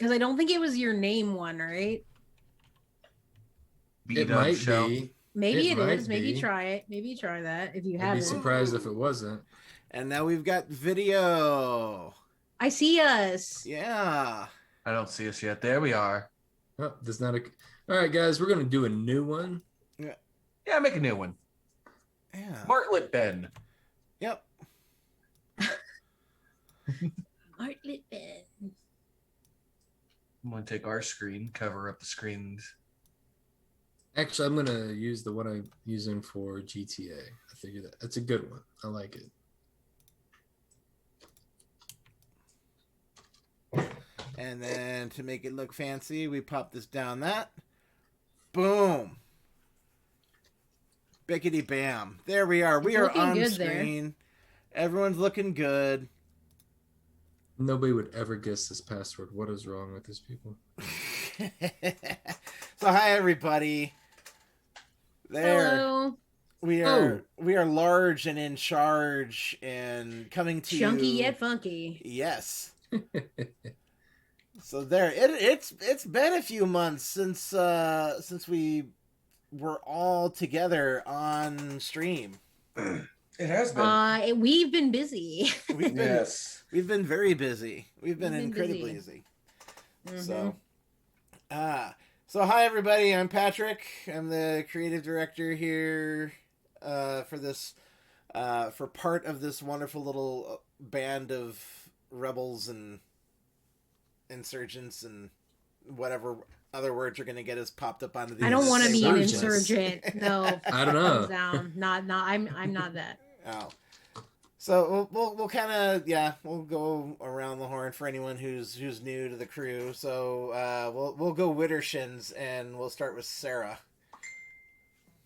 Because I don't think it was your name one, right? It might show. be. Maybe it might is. Maybe be. try it. Maybe try that if you I'd have be it. surprised if it wasn't. And now we've got video. I see us. Yeah. I don't see us yet. There we are. Oh, there's not a. All right, guys, we're gonna do a new one. Yeah, make a new one. Yeah. Martlet Ben. Yep. Martlet Ben. I'm going to take our screen, cover up the screens. Actually, I'm gonna use the one I'm using for GTA. I figured that's a good one. I like it. And then to make it look fancy, we pop this down that. Boom. Bickety bam. There we are. We are on screen. There. Everyone's looking good. Nobody would ever guess this password. What is wrong with these people? So hi everybody. There. Hello. We are large and in charge and coming to Chunky you. yet funky. Yes. So there, it's been a few months since we were all together on stream. It has been. We've been busy. We've been very busy. We've been incredibly busy. Mm-hmm. So hi everybody. I'm Patrick. I'm the creative director here for this for part of this wonderful little band of rebels and insurgents and whatever other words are going to get us popped up onto the. I don't want to be an insurgent. No, I don't know. Down. Not. I'm not that. Oh, so we'll kind of we'll go around the horn for anyone who's new to the crew. So we'll go Widdershins and we'll start with Sarah.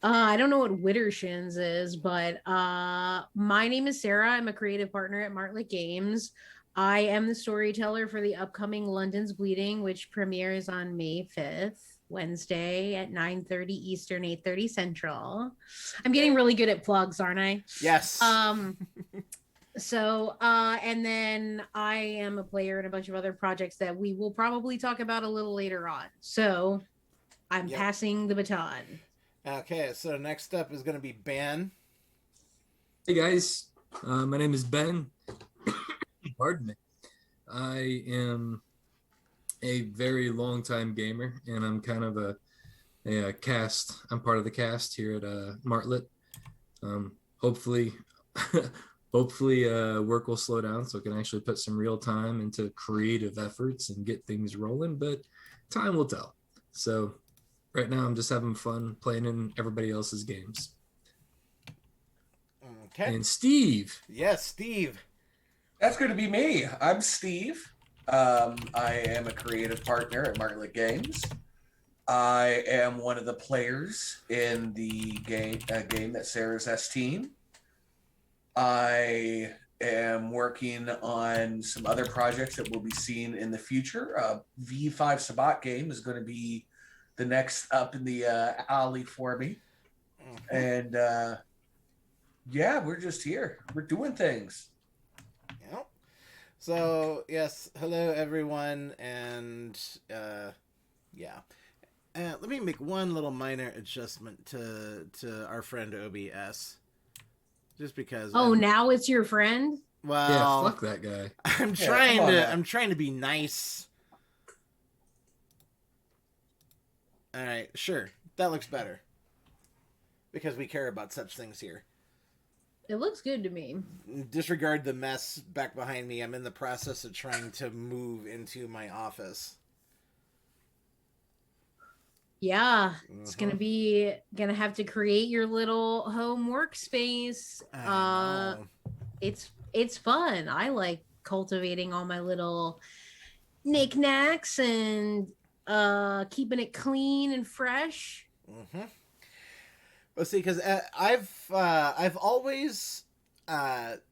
I don't know what Widdershins is, but my name is Sarah. I'm a creative partner at Martlet Games. I am the storyteller for the upcoming London's Bleeding, which premieres on May 5th, Wednesday at 9:30 Eastern, 8:30 Central. I'm getting really good at plugs, aren't I? Yes. So, and then I am a player in a bunch of other projects that we will probably talk about a little later on. So I'm passing the baton. Okay, so next up is going to be Ben. Hey guys, my name is Ben. Pardon me. I am a very long time gamer, and I'm kind of a cast. I'm part of the cast here at Martlet. Hopefully, work will slow down so I can actually put some real time into creative efforts and get things rolling. But time will tell. So right now, I'm just having fun playing in everybody else's games. Okay. And Steve. Yes, Steve. That's going to be me. I'm Steve. I am a creative partner at Martlet Games. I am one of the players in the game that Sarah's S-Team. I am working on some other projects that will be seen in the future. V5 Sabat game is going to be the next up in the alley for me. And we're just here. We're doing things. Yep. So yes, hello everyone, and let me make one little minor adjustment to our friend OBS, just because. Now it's your friend? Well, yeah, fuck that guy. I'm trying to be nice. All right, sure, that looks better, because we care about such things here. It looks good to me. Disregard the mess back behind me. I'm in the process of trying to move into my office. Yeah, it's gonna have to create your little home workspace. It's fun. I like cultivating all my little knickknacks and keeping it clean and fresh. Mm-hmm. Well, see, because I've always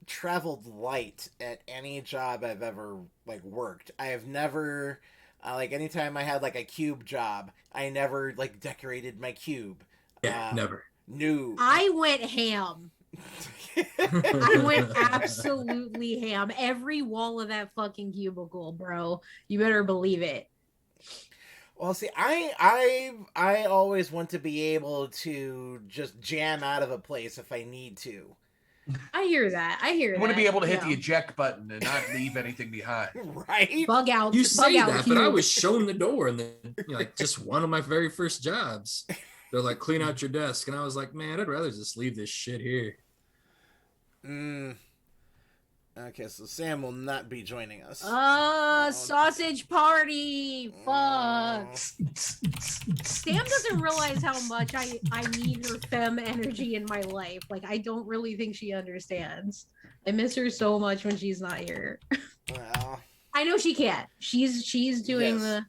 traveled light at any job I've ever worked. I have never anytime I had a cube job, I never decorated my cube. Yeah, never. No. I went ham. I went absolutely ham. Every wall of that fucking cubicle, bro. You better believe it. Well, see, I always want to be able to just jam out of a place if I need to. I hear that. I hear You that. want to be able to hit the Yeah. eject button and not leave anything behind. Right? Bug out. You bug say out that, but I cube. was shown the door, and then like just one of my very first jobs. They're like, clean out your desk, and I was like, man, I'd rather just leave this shit here. Mm. Okay, so Sam will not be joining us. Sausage party. Fuck. Oh. Sam doesn't realize how much I need her femme energy in my life. Like, I don't really think she understands. I miss her so much when she's not here. Well, I know she can't. She's doing yes.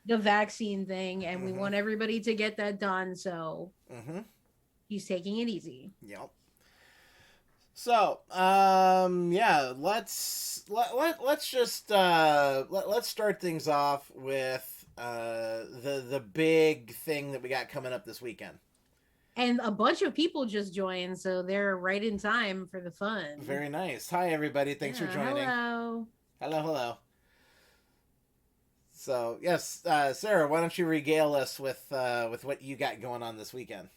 the vaccine thing, and we Mhm. want everybody to get that done. So Mm-hmm. he's taking it easy. Yep. So, yeah, let's just let's start things off with the big thing that we got coming up this weekend. And a bunch of people just joined, so they're right in time for the fun. Very nice. Hi, everybody. Thanks for joining. Hello. Hello. So, yes, Sarah, why don't you regale us with what you got going on this weekend?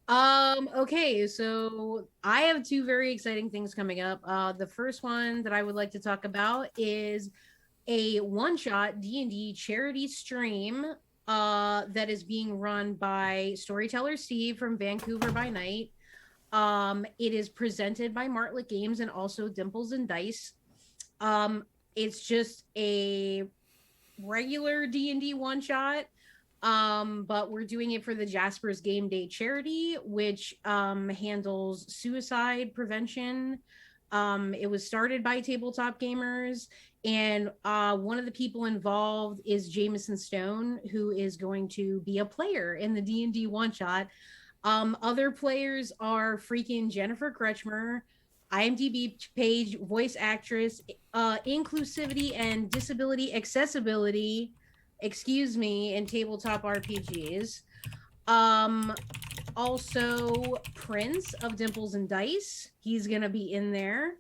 Okay, so I have two very exciting things coming up. The first one that I would like to talk about is a one-shot D&D charity stream that is being run by Storyteller Steve from Vancouver by Night. It is presented by Martlet Games and also Dimples and Dice. It's just a regular D&D one-shot. But we're doing it for the Jasper's Game Day charity, which handles suicide prevention. It was started by tabletop gamers, and one of the people involved is Jameson Stone, who is going to be a player in the D&D one shot. Other players are freaking Jennifer Kretschmer, IMDb page, voice actress, inclusivity and disability accessibility, in tabletop RPGs. Also Prince of Dimples and Dice. He's gonna be in there.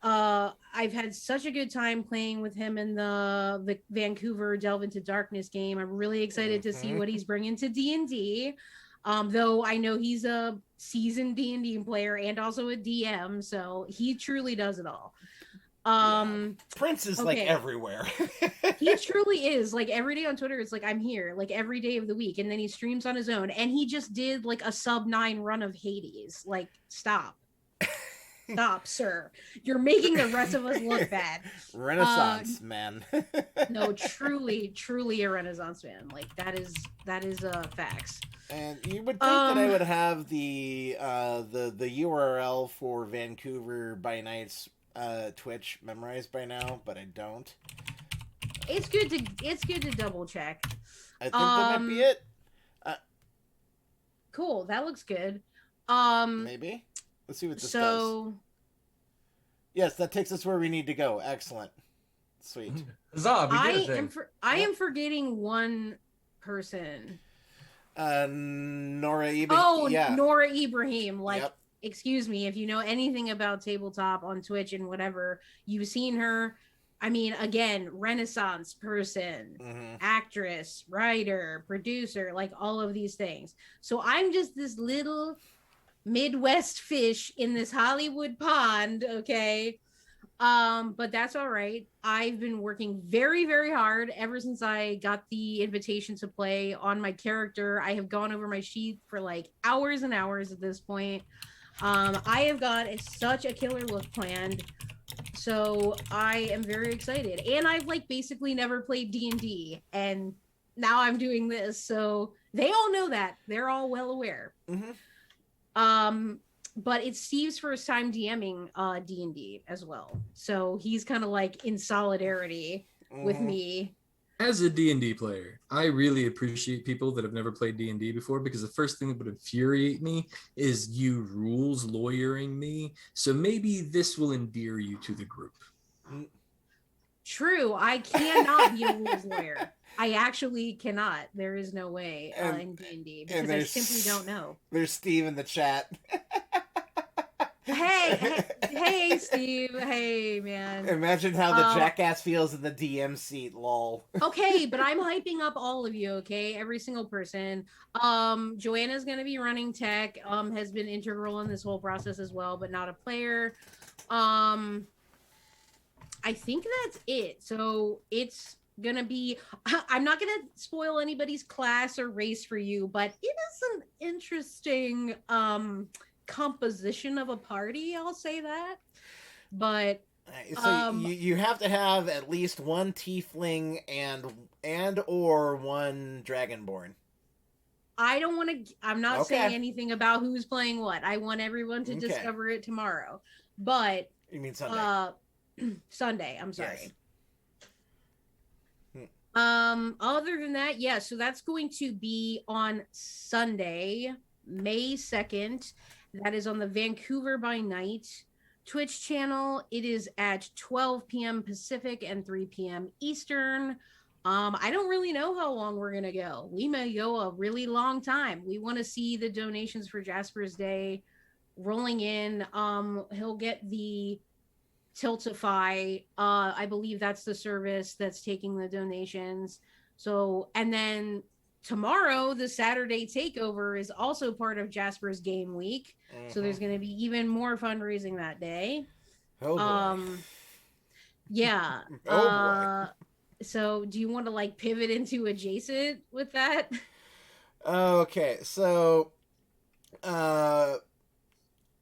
I've had such a good time playing with him in the Vancouver Delve into Darkness game. I'm really excited to see what he's bringing to D&D. Though I know he's a seasoned D&D player and also a DM, so he truly does it all. Prince is like everywhere. He truly is. Like every day on Twitter, it's like, I'm here, like every day of the week. And then he streams on his own. And he just did like a sub-9 run of Hades. Like, stop. Stop, sir. You're making the rest of us look bad. Renaissance man. No, truly a Renaissance man. Like that is facts. And you would think that I would have the URL for Vancouver by Night's Twitch memorized by now, but I don't. It's good to double check. I think that might be it. Cool, that looks good. Maybe. Let's see what this does. Yes, that takes us where we need to go. Excellent. Sweet. Huzzah, we did a thing. I am forgetting one person. Nora Ibrahim. Oh, yeah. Nora Ibrahim. Like, Yep. Excuse me, if you know anything about tabletop on Twitch and whatever, you've seen her. I mean, again, Renaissance person, actress, writer, producer, like all of these things. So I'm just this little Midwest fish in this Hollywood pond, okay? But that's all right. I've been working very, very hard ever since I got the invitation to play on my character. I have gone over my sheet for like hours and hours at this point. I have got such a killer look planned, so I am very excited. And I've like basically never played D&D, and now I'm doing this, so they all know that. They're all well aware. But it's Steve's first time DMing D&D as well, so he's kind of like in solidarity with me. As a D&D player, I really appreciate people that have never played D&D before, because the first thing that would infuriate me is you rules lawyering me. So maybe this will endear you to the group. True, I cannot be a rules lawyer. I actually cannot. There is no way in D&D because I simply don't know. There's Steve in the chat. Hey, Steve. Hey, man. Imagine how the Um, jackass feels in the DM seat, lol. okay, but I'm hyping up all of you, okay? Every single person. Joanna's gonna be running tech, has been integral in this whole process as well, but not a player. Um, I think that's it. So it's gonna be I'm not gonna spoil anybody's class or race for you, but it is an interesting composition of a party, I'll say that. But So um you have to have at least one tiefling and or one dragonborn. I don't want to I'm not saying Okay. anything about who's playing what. I want everyone to Okay. discover it tomorrow. But You mean Sunday? Sunday, I'm Yes. sorry. Other than that, yeah, so that's going to be on Sunday, May 2nd. That is on the Vancouver by Night Twitch channel. It is at 12 p.m. Pacific and 3 p.m. Eastern. I don't really know how long we're gonna go. We may go a really long time. We want to see the donations for Jasper's Day rolling in. He'll get the Tiltify. I believe that's the service that's taking the donations. So, and then tomorrow, the Saturday takeover is also part of Jasper's Game Week. So there's going to be even more fundraising that day. Oh boy. Yeah. Oh boy. So do you want to like pivot into adjacent with that? Okay, so uh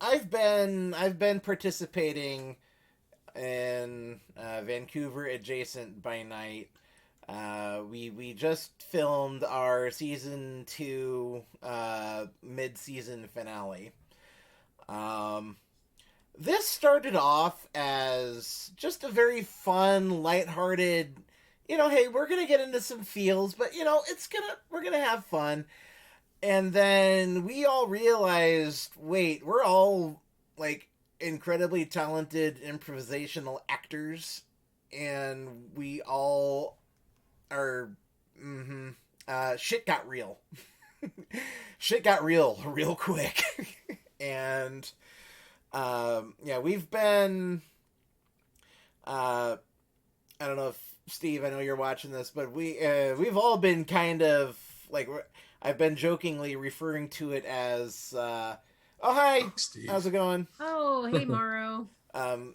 I've been participating in Vancouver adjacent by night. We just filmed our season 2 mid season finale. Um, this started off as just a very fun, lighthearted. Hey, we're gonna get into some feels, but we're gonna have fun. And then we all realized, wait, we're all like incredibly talented improvisational actors, and we all are. Shit got real. Shit got real quick, and yeah, we've been. I don't know if Steve, I know you're watching this, but we've all been kind of like I've been jokingly referring to it as oh hi, Steve. how's it going? Oh, hey, Morrow.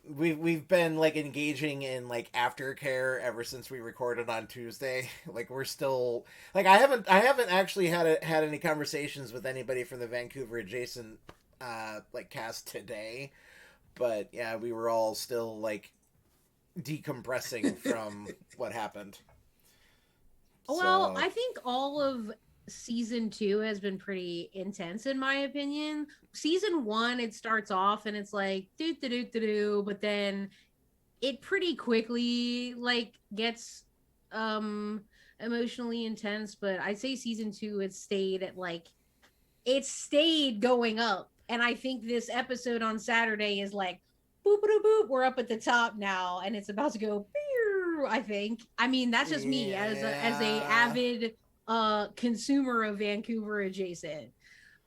We've been like engaging in like aftercare ever since we recorded on Tuesday. Like we're still like I haven't actually had any conversations with anybody from the Vancouver adjacent like cast today, but yeah, we were all still like decompressing from what happened. Well, So I think all of season 2 has been pretty intense in my opinion. Season 1, it starts off and it's like do do do do do, but then it pretty quickly like gets um emotionally intense. But I'd say season 2 it stayed going up, and I think this episode on Saturday is like boop boop boop. We're up at the top now, and it's about to go. I think. I mean, that's just me as a yeah, avid consumer of Vancouver adjacent.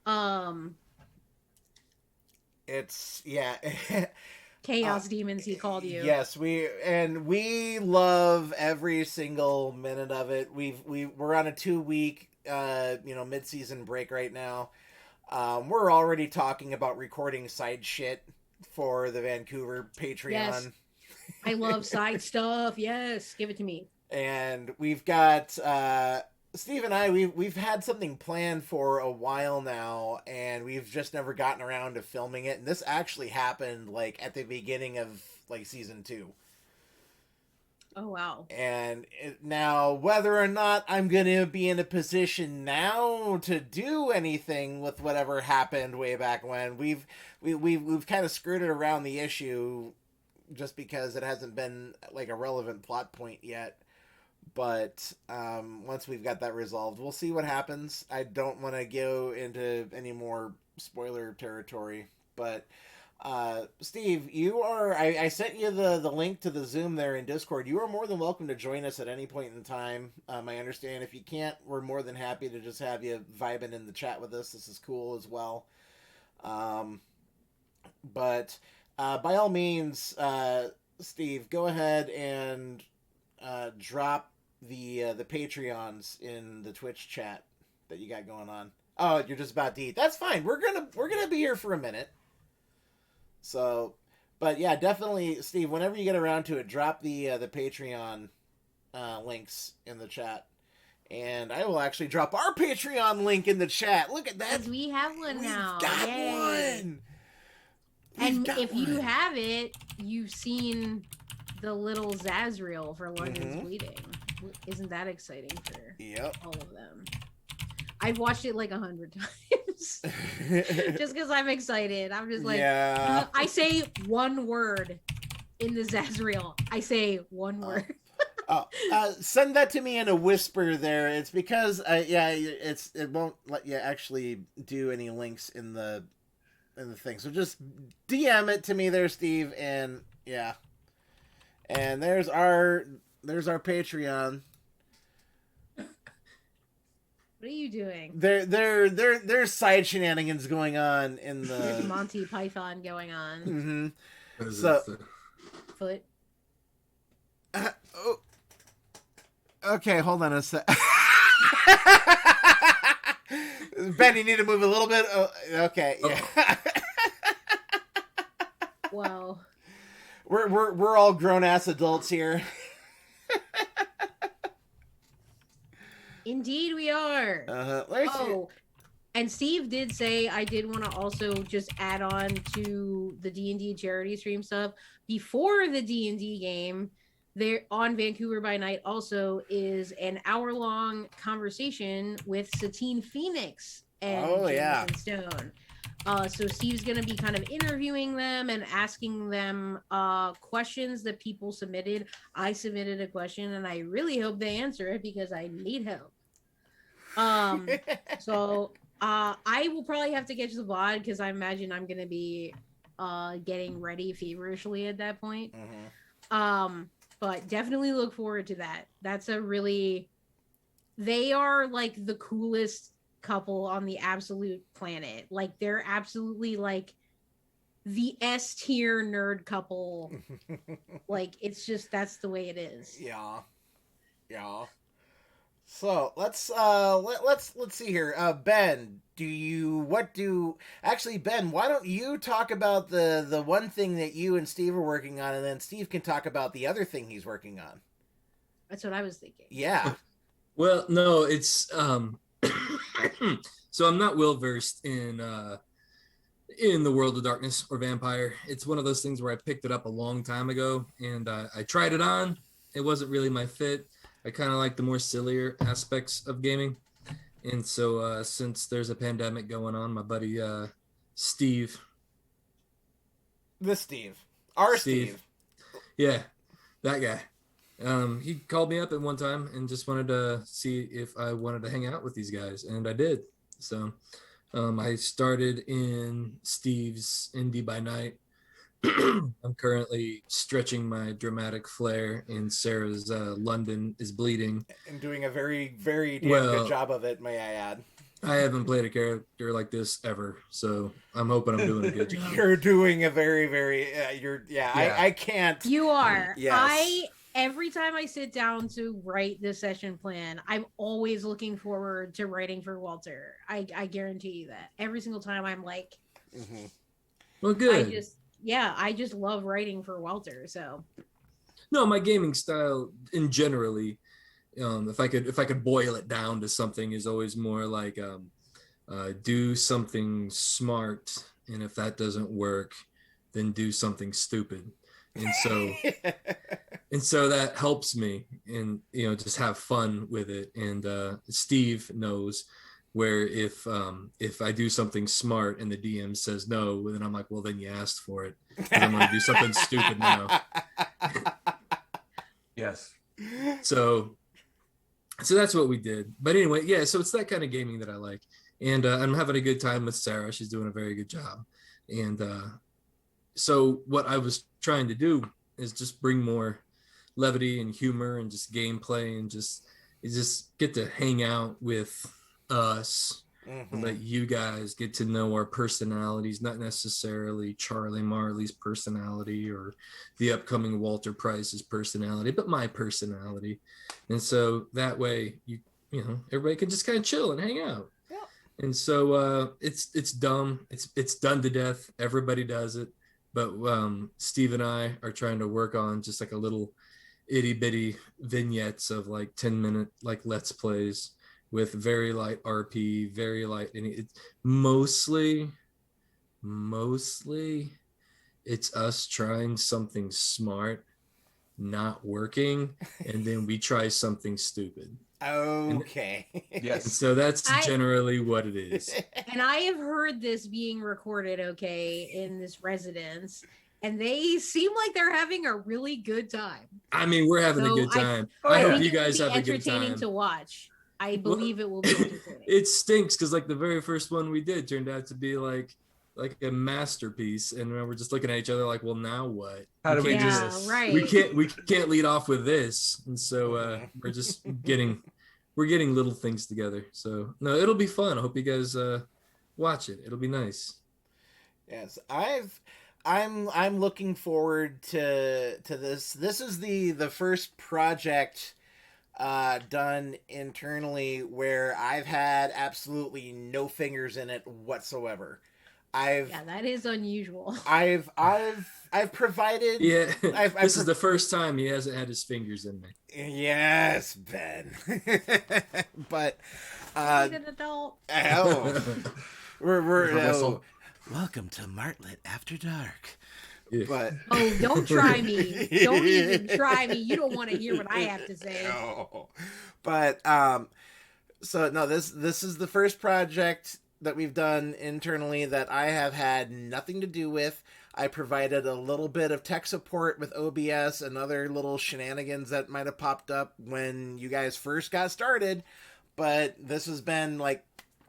Um it's yeah. Chaos Demons, he called you. Yes, we love every single minute of it. We're on a 2 week mid season break right now. We're already talking about recording side shit for the Vancouver Patreon. Yes. I love side stuff. Yes, give it to me. And we've got Steve and I. We've had something planned for a while now, and we've just never gotten around to filming it. And this actually happened like at the beginning of like season 2. Oh wow. And now, whether or not I'm gonna be in a position now to do anything with whatever happened way back when, we've kind of skirted around the issue just because it hasn't been like a relevant plot point yet. But once we've got that resolved, we'll see what happens. I don't want to go into any more spoiler territory, but Steve, you are. I sent you the link to the Zoom there in Discord. You are more than welcome to join us at any point in time. I understand if you can't, we're more than happy to just have you vibing in the chat with us. This is cool as well. But by all means, Steve, go ahead and drop the Patreons in the Twitch chat that you got going on. Oh, you're just about to eat. That's fine. We're gonna be here for a minute. So, but yeah, definitely, Steve. Whenever you get around to it, drop the Patreon links in the chat, and I will actually drop our Patreon link in the chat. Look at that. Because we have one We've now. got Yay. one. And if you have it, you've seen the little Zazriel for London's Bleeding. Isn't that exciting for all of them? I've watched it like 100 times just because I'm excited. I'm just like, I say one word in the Zazriel. I say one word. Send that to me in a whisper there. It's because it won't let you actually do any links in the thing. So just DM it to me there, Steve, and yeah. And there's our Patreon. What are you doing? There's side shenanigans going on in the. There's Monty Python going on. So foot. Okay, hold on a sec. Ben, you need to move a little bit. Okay, yeah. Wow. We're all grown ass adults here. Indeed, we are. And Steve did say I did want to also just add on to the D&D charity stream stuff before the D&D game. There on Vancouver by Night also is an hour-long conversation with Satine Phoenix and Jameson Stone. So Steve's going to be kind of interviewing them and asking them questions that people submitted. I submitted a question, and I really hope they answer it because I need help. So I will probably have to get to the VOD because I imagine I'm going to be getting ready feverishly at that point. But definitely look forward to that. That's they are like the coolest couple on the absolute planet. Like they're absolutely like the S tier nerd couple. Like it's just, that's the way it is. Yeah. So let's see here. Ben, Ben, why don't you talk about the one thing that you and Steve are working on, and then Steve can talk about the other thing he's working on. That's what I was thinking. Yeah. Well, no, it's so I'm not well versed in the World of Darkness or Vampire. It's one of those things where I picked it up a long time ago, and I tried it on. It wasn't really my fit. I kind of like the more sillier aspects of gaming. And so since there's a pandemic going on, my buddy Steve. Steve. Yeah, that guy. He called me up at one time and just wanted to see if I wanted to hang out with these guys. And I did. So I started in Steve's Indie by Night. I'm currently stretching my dramatic flair in Sarah's London is Bleeding. And doing a very, very damn good job of it, may I add. I haven't played a character like this ever, so I'm hoping I'm doing a good job. You're doing a very, very, I can't. You are. Yes. Every time I sit down to write the session plan, I'm always looking forward to writing for Walter. I guarantee you that. Every single time I'm like, well, good. I just love writing for Walter. So, no, my gaming style in generally, if I could boil it down to something, is always more like do something smart, and if that doesn't work, then do something stupid. And so that helps me, and just have fun with it. And Steve knows where if I do something smart and the DM says no, then I'm like, well, then you asked for it. I'm going to do something stupid now. Yes. So that's what we did. But anyway, yeah. So it's that kind of gaming that I like, and I'm having a good time with Sarah. She's doing a very good job, and so what I was trying to do is just bring more levity and humor and just gameplay and just get to hang out with us let you guys get to know our personalities, not necessarily Charlie Marley's personality or the upcoming Walter Price's personality, but my personality. And so that way you know, everybody can just kind of chill and hang out. Yep. And so it's dumb. It's done to death. Everybody does it. But Steve and I are trying to work on just like a little itty bitty vignettes of like 10-minute like let's plays with very light RP, very light. And it's mostly it's us trying something smart, not working, and then we try something stupid. Okay. Yes. And so that's generally what it is. And I have heard this being recorded, okay, in this residence, and they seem like they're having a really good time. I mean, we're having a good time. I hope you guys have a good time. Entertaining to watch. I believe it will be entertaining. It stinks because like the very first one we did turned out to be like a masterpiece, and we're just looking at each other like, well, now what? How do we do Yeah, this? right. We can't lead off with this, and so we're just getting little things together. So no, it'll be fun. I hope you guys watch it. It'll be nice. Yes, I'm looking forward to this. This is the first project done internally where I've had absolutely no fingers in it whatsoever. Yeah, that is unusual. I've provided. Yeah, this is the the first time he hasn't had his fingers in me. Yes, Ben. But Need an adult. we're welcome to Martlet After Dark. Yeah. But Oh, don't try me. Don't even try me. You don't want to hear what I have to say. No. But so no, this is the first project that we've done internally that I have had nothing to do with. I provided a little bit of tech support with OBS and other little shenanigans that might have popped up when you guys first got started. But this has been like,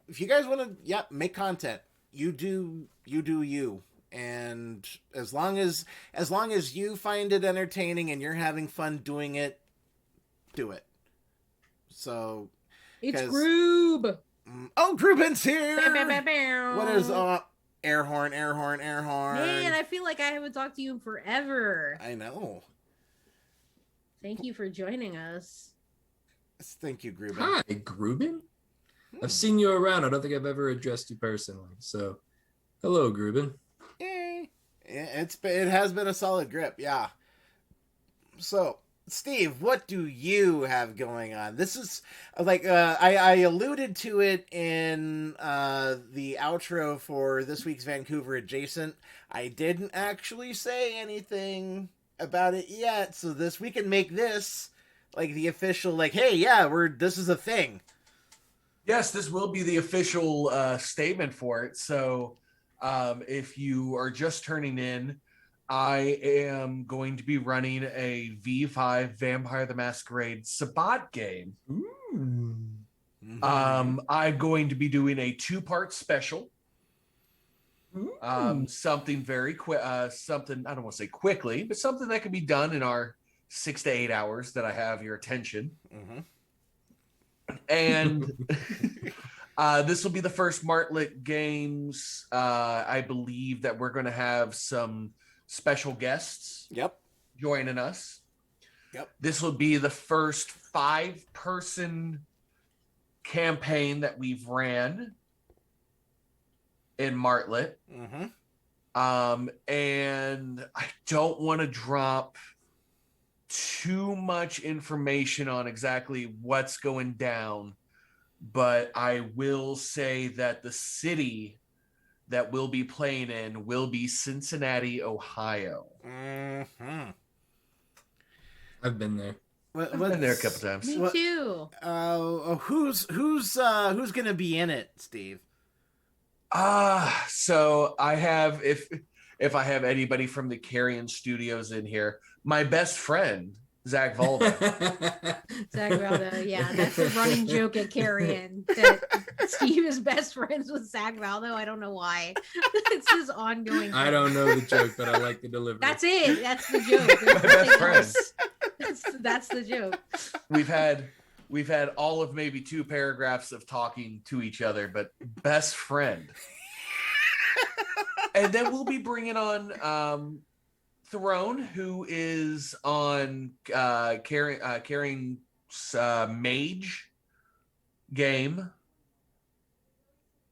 if you guys want to, make content, you do you. And as long as you find it entertaining and you're having fun doing it, do it. So It's Groob. Oh, Gruben's here. Bam, bam, bam, bam. What is air horn? Man, I feel like I haven't talked to you in forever. I know. Thank you for joining us. Thank you, Gruben. Hi, Gruben. I've seen you around. I don't think I've ever addressed you personally. So, hello, Gruben. Yay. It has been a solid grip, yeah. So, Steve, what do you have going on? This is like I alluded to it in the outro for this week's Vancouver Adjacent. I didn't actually say anything about it yet, so we can make this like the official, like, hey, yeah, this is a thing. Yes, this will be the official statement for it. So if you are just turning in, I am going to be running a V5 Vampire the Masquerade Sabbat game. Ooh. I'm going to be doing a 2-part special. Something very quick, something, I don't want to say quickly, but something that can be done in our 6 to 8 hours that I have your attention. And this will be the first Martlet Games. I believe that we're going to have some special guests joining us. This will be the first 5-person campaign that we've ran in Martlet. And I don't want to drop too much information on exactly what's going down, but I will say that the city that we'll be playing in will be Cincinnati, Ohio. I've been there. I've been there a couple times. Me too. Who's gonna be in it, Steve? So I have, if I have anybody from the Carrion Studios in here, my best friend, Zach Volva. Zach Valdo, yeah, that's a running joke at Carrion that Steve is best friends with Zach Valdo. I don't know why. It's his ongoing. I don't know the joke, but I like the delivery. That's it. That's the joke. My best friend. That's the joke. We've had We've had all of maybe 2 paragraphs of talking to each other, but best friend. And then we'll be bringing on Throne, who is on carrying mage game.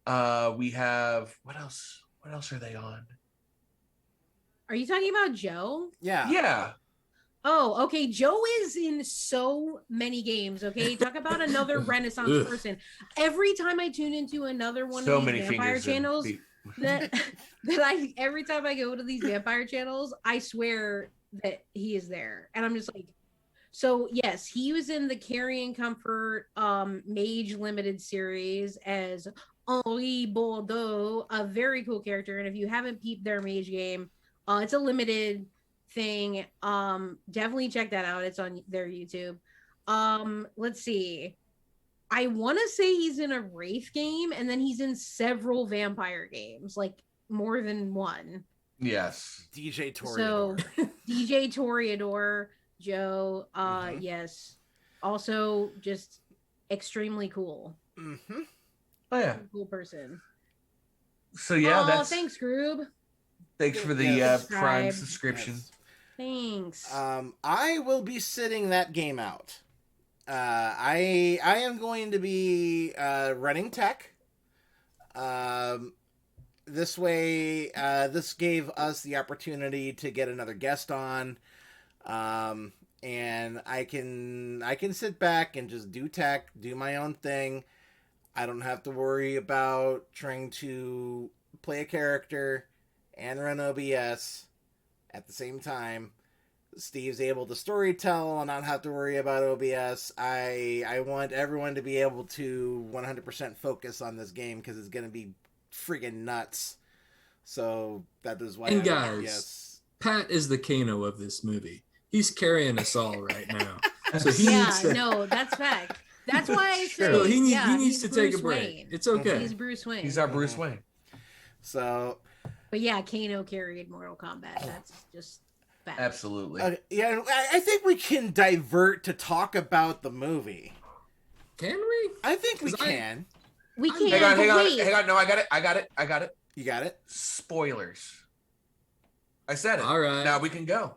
We have what else? What else are they on? Are you talking about Joe? Yeah. Yeah. Oh, okay. Joe is in so many games. Okay, talk about another Renaissance Ugh. person. Every time I tune into another one So of many these vampire fingers and channels, feet. every time I go to these vampire channels, I swear that he is there, and I'm just like, so yes, he was in the Carrying Comfort Mage Limited series as Henri Bordeaux, a very cool character. And if you haven't peeped their mage game, it's a limited thing. Definitely check that out. It's on their YouTube. Let's see. I want to say he's in a Wraith game, and then he's in several vampire games, like more than one. Yes. DJ Toreador. So DJ Toreador, Joe, yes. Also just extremely cool. Mm-hmm. Oh yeah. Cool person. So yeah, that's thanks, Groob. thanks for the Yes. Prime subscription. Yes. Thanks. I will be sitting that game out. I am going to be running tech. This way, this gave us the opportunity to get another guest on, and I can sit back and just do tech, do my own thing. I don't have to worry about trying to play a character and run OBS at the same time. Steve's able to storytell and not have to worry about OBS. I want everyone to be able to 100% focus on this game because it's going to be friggin' nuts. So that is why. And guys, Pat is the Kano of this movie. He's carrying us all right now. So he needs to... no, that's fact. That's why I say No, he needs to take a Bruce break. Wayne. It's okay. He's Bruce Wayne. He's our Bruce Wayne. So, but yeah, Kano carried Mortal Kombat. That's just fact. Absolutely. Yeah, I think we can divert to talk about the movie. Can we? I think we can. We can. Hang on. No, I got it. You got it? Spoilers. I said it. All right. Now we can go.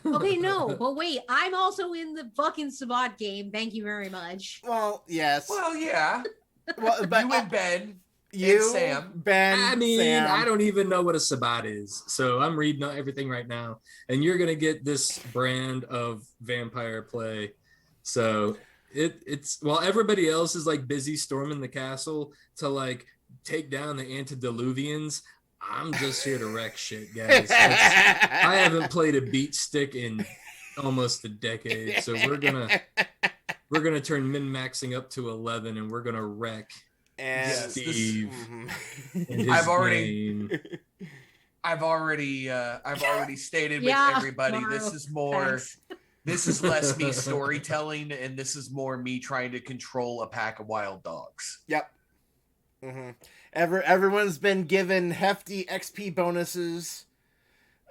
Okay, no, but wait, I'm also in the fucking Sabat game. Thank you very much. Well, yes. Well, yeah. Well, but You and Ben. you, and Sam. Ben, I mean, Sam. I don't even know what a Sabat is. So I'm reading everything right now. And you're going to get this brand of vampire play. So it's while everybody else is like busy storming the castle to like take down the antediluvians, I'm just here to wreck shit, guys. I haven't played a beat stick in almost a decade. So we're gonna turn min-maxing up to 11 and we're gonna wreck And Steve. And his I've already name. I've already stated with Yeah, everybody. Mario, This is more. thanks. This is less me storytelling, and this is more me trying to control a pack of wild dogs. Yep. Mm-hmm. Everyone's been given hefty XP bonuses.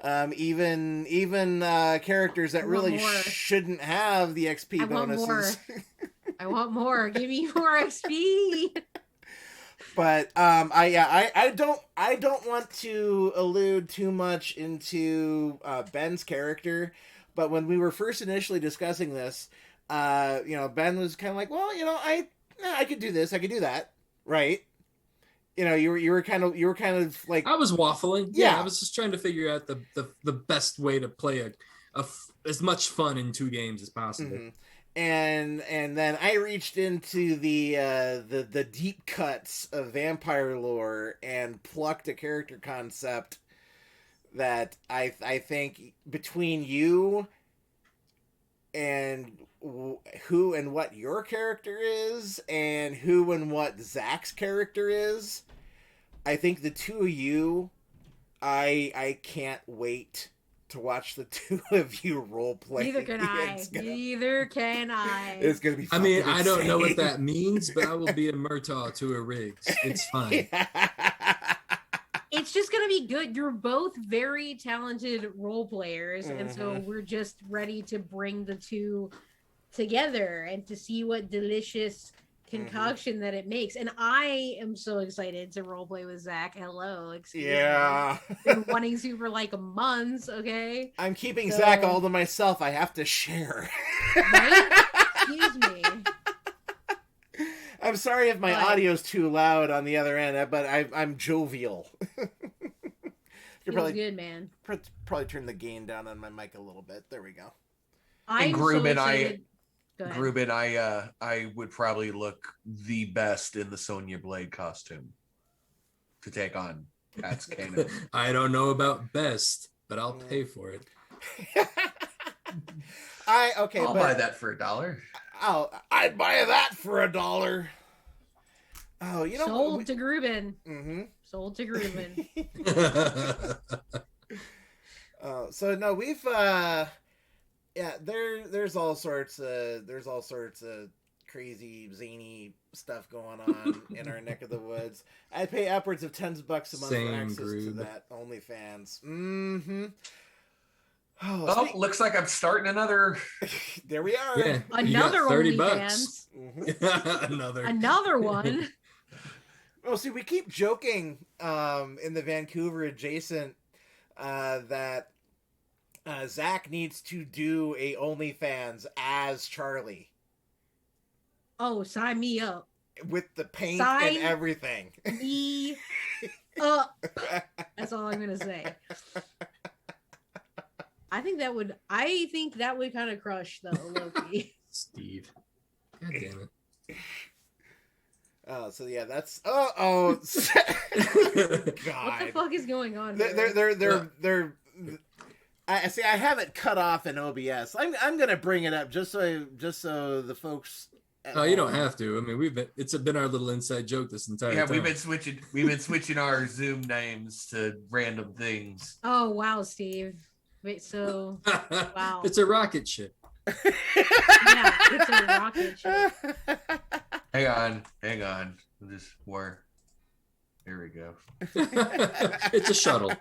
Even characters that really more. shouldn't have the XP I want bonuses. I want more. Give me more XP. But I don't want to allude too much into Ben's character. But when we were first initially discussing this, Ben was kind of like, well, I could do this, I could do that, right? You were kind of like, I was waffling. Yeah. I was just trying to figure out the best way to play as much fun in 2 games as possible. Mm-hmm. And then I reached into the deep cuts of vampire lore and plucked a character concept that I think between you and who and what your character is and who and what Zach's character is, I think the two of you, I can't wait to watch the two of you role play. Neither can I. Neither can I. It's gonna be. I mean, fucking I don't know what insane. that means, but I will be a Murtaugh to a Riggs. It's fine. It's just gonna be good. You're both very talented role players, and so Mhm. we're just ready to bring the two together and to see what delicious concoction that it makes. And I am so excited to roleplay with Zach. Hello, excuse Yeah. me. Been wanting to for like a month, okay? I'm keeping Zach all to myself. I have to share. Right? Excuse me. I'm sorry if my audio's too loud on the other end, but I'm jovial. You're probably good, man. Probably turn the gain down on my mic a little bit. There we go. And Grubin, I would probably look the best in the Sonya Blade costume to take on Pat's Kanan. I don't know about best, but I'll pay for it. I'll buy that for $1. I'd buy that for $1. Oh, you know, sold to Grubin. Mm-hmm. Sold to Grubin. So no, we've there's all sorts of crazy zany stuff going on in our neck of the woods. I pay upwards of $10 a month for access to that OnlyFans. Mm-hmm. Oh, looks like I'm starting another. There we are. Yeah, another $30. Mm-hmm. another one. Well, see, we keep joking in the Vancouver adjacent that Zach needs to do a OnlyFans as Charlie. Oh, sign me up. With the paint and everything. Me up. That's all I'm gonna say. I think that would kind of crush though, Loki. Steve. God damn it. So yeah, that's God. What the fuck is going on? They're I see. I have it cut off in OBS. I'm gonna bring it up just so the folks. Oh, you don't have to. I mean, it's been our little inside joke this entire time. We've been switching our Zoom names to random things. Oh wow, Steve. Wait, so wow. It's a rocket ship. Yeah, it's a rocket ship. Hang on. This where? Here we go. It's a shuttle.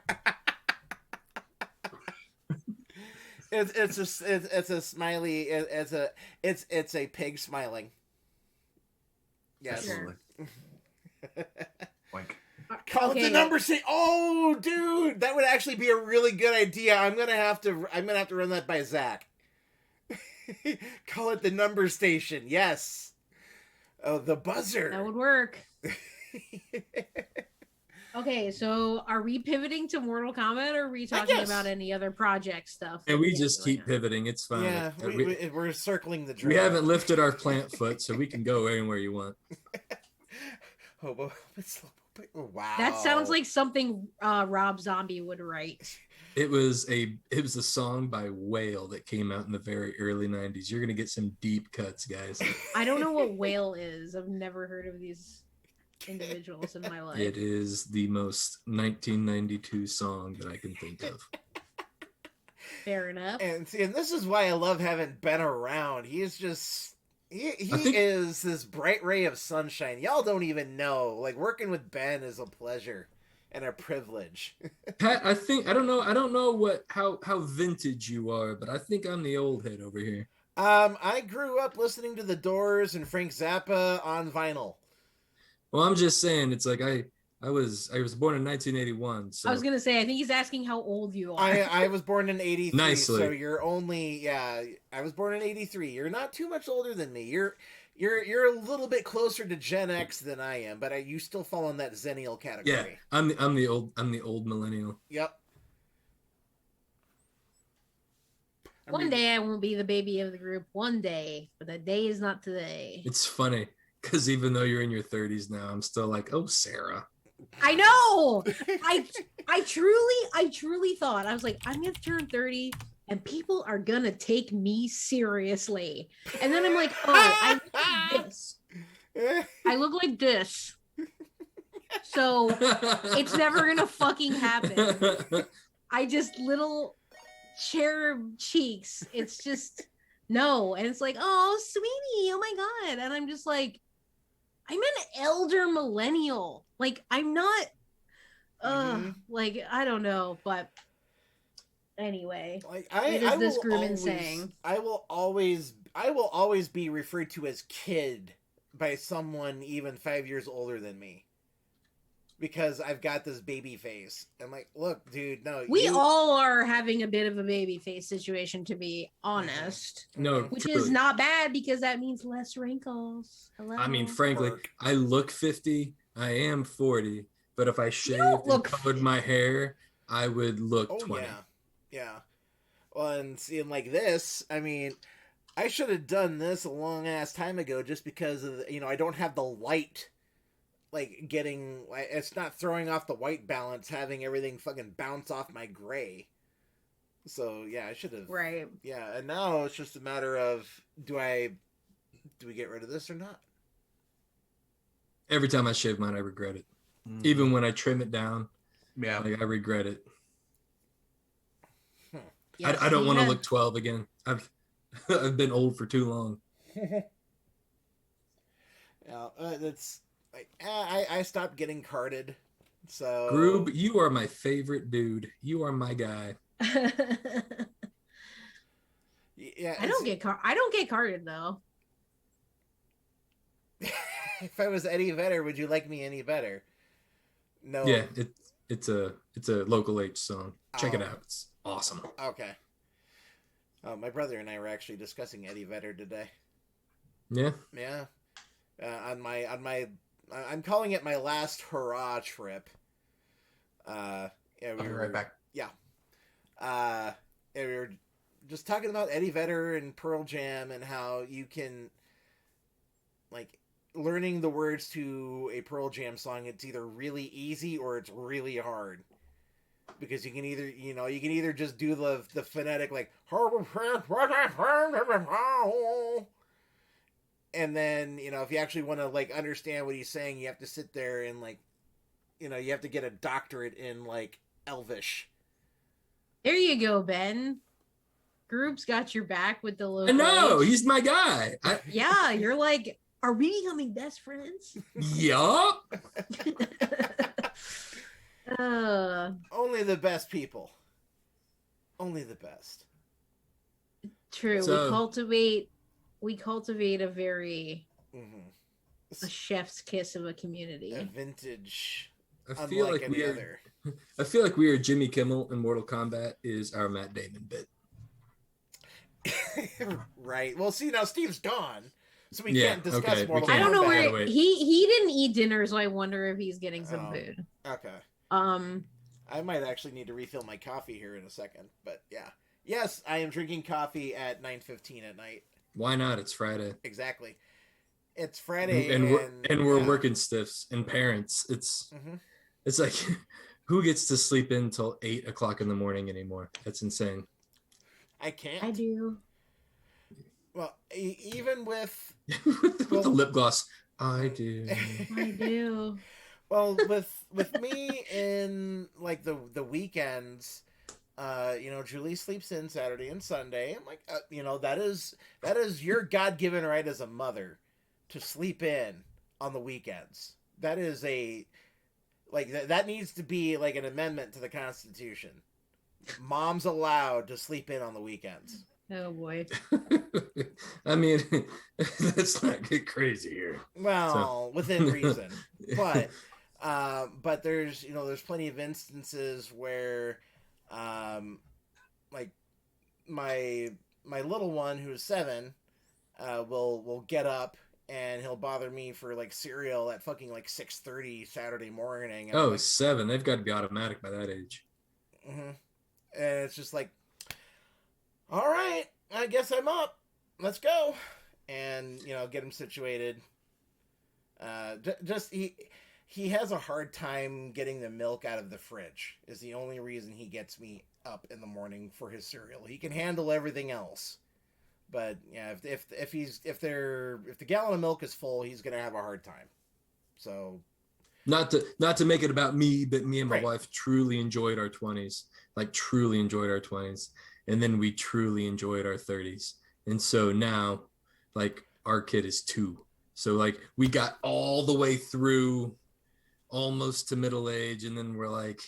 It's a smiley. It's a pig smiling. Yes. Absolutely. Wink. Call it the number. Say, oh, dude, that would actually be a really good idea. I'm gonna have to run that by Zach. Call it the number station. Yes. Oh, the buzzer. That would work. Okay, so are we pivoting to Mortal Kombat, or are we talking about any other project stuff? And we just keep pivoting. It's fine. Yeah, we're circling the drain. We haven't lifted our plant foot, so we can go anywhere you want. Wow. That sounds like something Rob Zombie would write. It was a song by Whale that came out in the very early 90s. You're gonna get some deep cuts, guys. I don't know what Whale is. I've never heard of these individuals in my life. It is the most 1992 song that I can think of. Fair enough. And this is why I love having Ben around. He is just is this bright ray of sunshine. Y'all don't even know. Like, working with Ben is a pleasure and a privilege. Pat, I don't know how vintage you are, but I think I'm the old head over here. I grew up listening to The Doors and Frank Zappa on vinyl. Well, I'm just saying, it's like I was born in 1981. So I was gonna say, I think he's asking how old you are. I was born in 83. Nicely. So you're only I was born in 83. You're not too much older than me. You're a little bit closer to Gen X than I am, but you still fall in that Zennial category. Yeah, I'm the old millennial. Yep. One day I won't be the baby of the group. One day, but the day is not today. It's funny because even though you're in your 30s now, I'm still like, oh, Sarah. I know. I truly thought, I was like, I'm gonna turn 30 and people are gonna take me seriously. And then I'm like, oh, I look like this. I look like this. So it's never gonna fucking happen. I just little cherub cheeks. It's just no. And it's like, oh, sweetie, oh my God. And I'm just like, I'm an elder millennial. Like, I'm not like, I don't know, but anyway, like this Grumman saying. I will always I will always be referred to as kid by someone even 5 years older than me because I've got this baby face. I'm like, look, dude, no, We you. all are having a bit of a baby face situation, to be honest. No, Which truly. is not bad because that means less wrinkles. Hello. I mean, frankly, Work. I look 50. I am 40. But if I don't shaved and look colored my hair, I would look Oh 20. yeah. Well, and seeing like this, I mean, I should have done this a long ass time ago, just because of I don't have the light, like getting it's not throwing off the white balance, having everything fucking bounce off my gray. So yeah, I should have. right. Yeah, and now it's just a matter of do we get rid of this or not? Every time I shave mine, I regret it. Even when I trim it down, Yeah. like I regret it. Yes, I don't you want to have- look 12 again. I've been old for too long. Yeah, that's like I stopped getting carded. So Groob, you are my favorite dude. You are my guy. yeah, I don't get carded though. If I was Eddie Vedder, would you like me any better? No. Yeah, it's a local H song. Check it Oh. out. It's awesome. Okay. My brother and I were actually discussing Eddie Vedder today. Yeah. Yeah. On my I'm calling it my last hurrah trip. Yeah, I'll be right back. Yeah. Yeah, we were just talking about Eddie Vedder and Pearl Jam and how you can, like, learning the words to a Pearl Jam song. It's either really easy or it's really hard. Because you can either just do the phonetic like, and then if you actually want to like understand what he's saying, you have to sit there and like, you have to get a doctorate in like Elvish. There you go, Ben. Group's got your back with the local. I know. H. He's my guy. Yeah, you're like, are we becoming best friends? Yup. Only the best people. Only the best. True. So- we cultivate a very Mm-hmm. a chef's kiss of a community. A vintage, I feel unlike like any we are. other. I feel like we are Jimmy Kimmel in Mortal Kombat is our Matt Damon bit. Right. Well, see, now Steve's gone, so we Yeah, can't discuss okay, we Mortal can't. I don't know Kombat. where Wait. he didn't eat dinner, so I wonder if he's getting some Oh. food. Okay. I might actually need to refill my coffee here in a second, but yeah. Yes, I am drinking coffee at 9:15 at night. Why not? It's Friday. Exactly. It's Friday, and we're yeah. working stiffs and parents. Mhm. It's like who gets to sleep in till 8 o'clock in the morning anymore? That's insane. I can't. I do. Well, even with with the lip gloss, I do. I do. well with me in like the weekends, Julie sleeps in Saturday and Sunday. I'm like, that is your God-given right as a mother to sleep in on the weekends. That is that needs to be like an amendment to the Constitution. Mom's allowed to sleep in on the weekends. Oh boy. I mean, let's not get crazy here. Well, within reason, but there's there's plenty of instances where, like my little one who's 7, will get up and he'll bother me for like cereal at fucking like 6:30 Saturday morning. And Oh, I'm like, 7. They've got to be automatic by that age. and it's just like, all right, I guess I'm up. Let's go, and get him situated. Just he has a hard time getting the milk out of the fridge. Is the only reason he gets me up in the morning for his cereal. He can handle everything else, but yeah, if the gallon of milk is full, he's gonna have a hard time. So. Not to make it about me, but me and my Right. wife truly enjoyed our 20s. Like truly enjoyed our 20s. And then we truly enjoyed our 30s. And so now, like, our kid is 2. So like we got all the way through almost to middle age, and then we're like,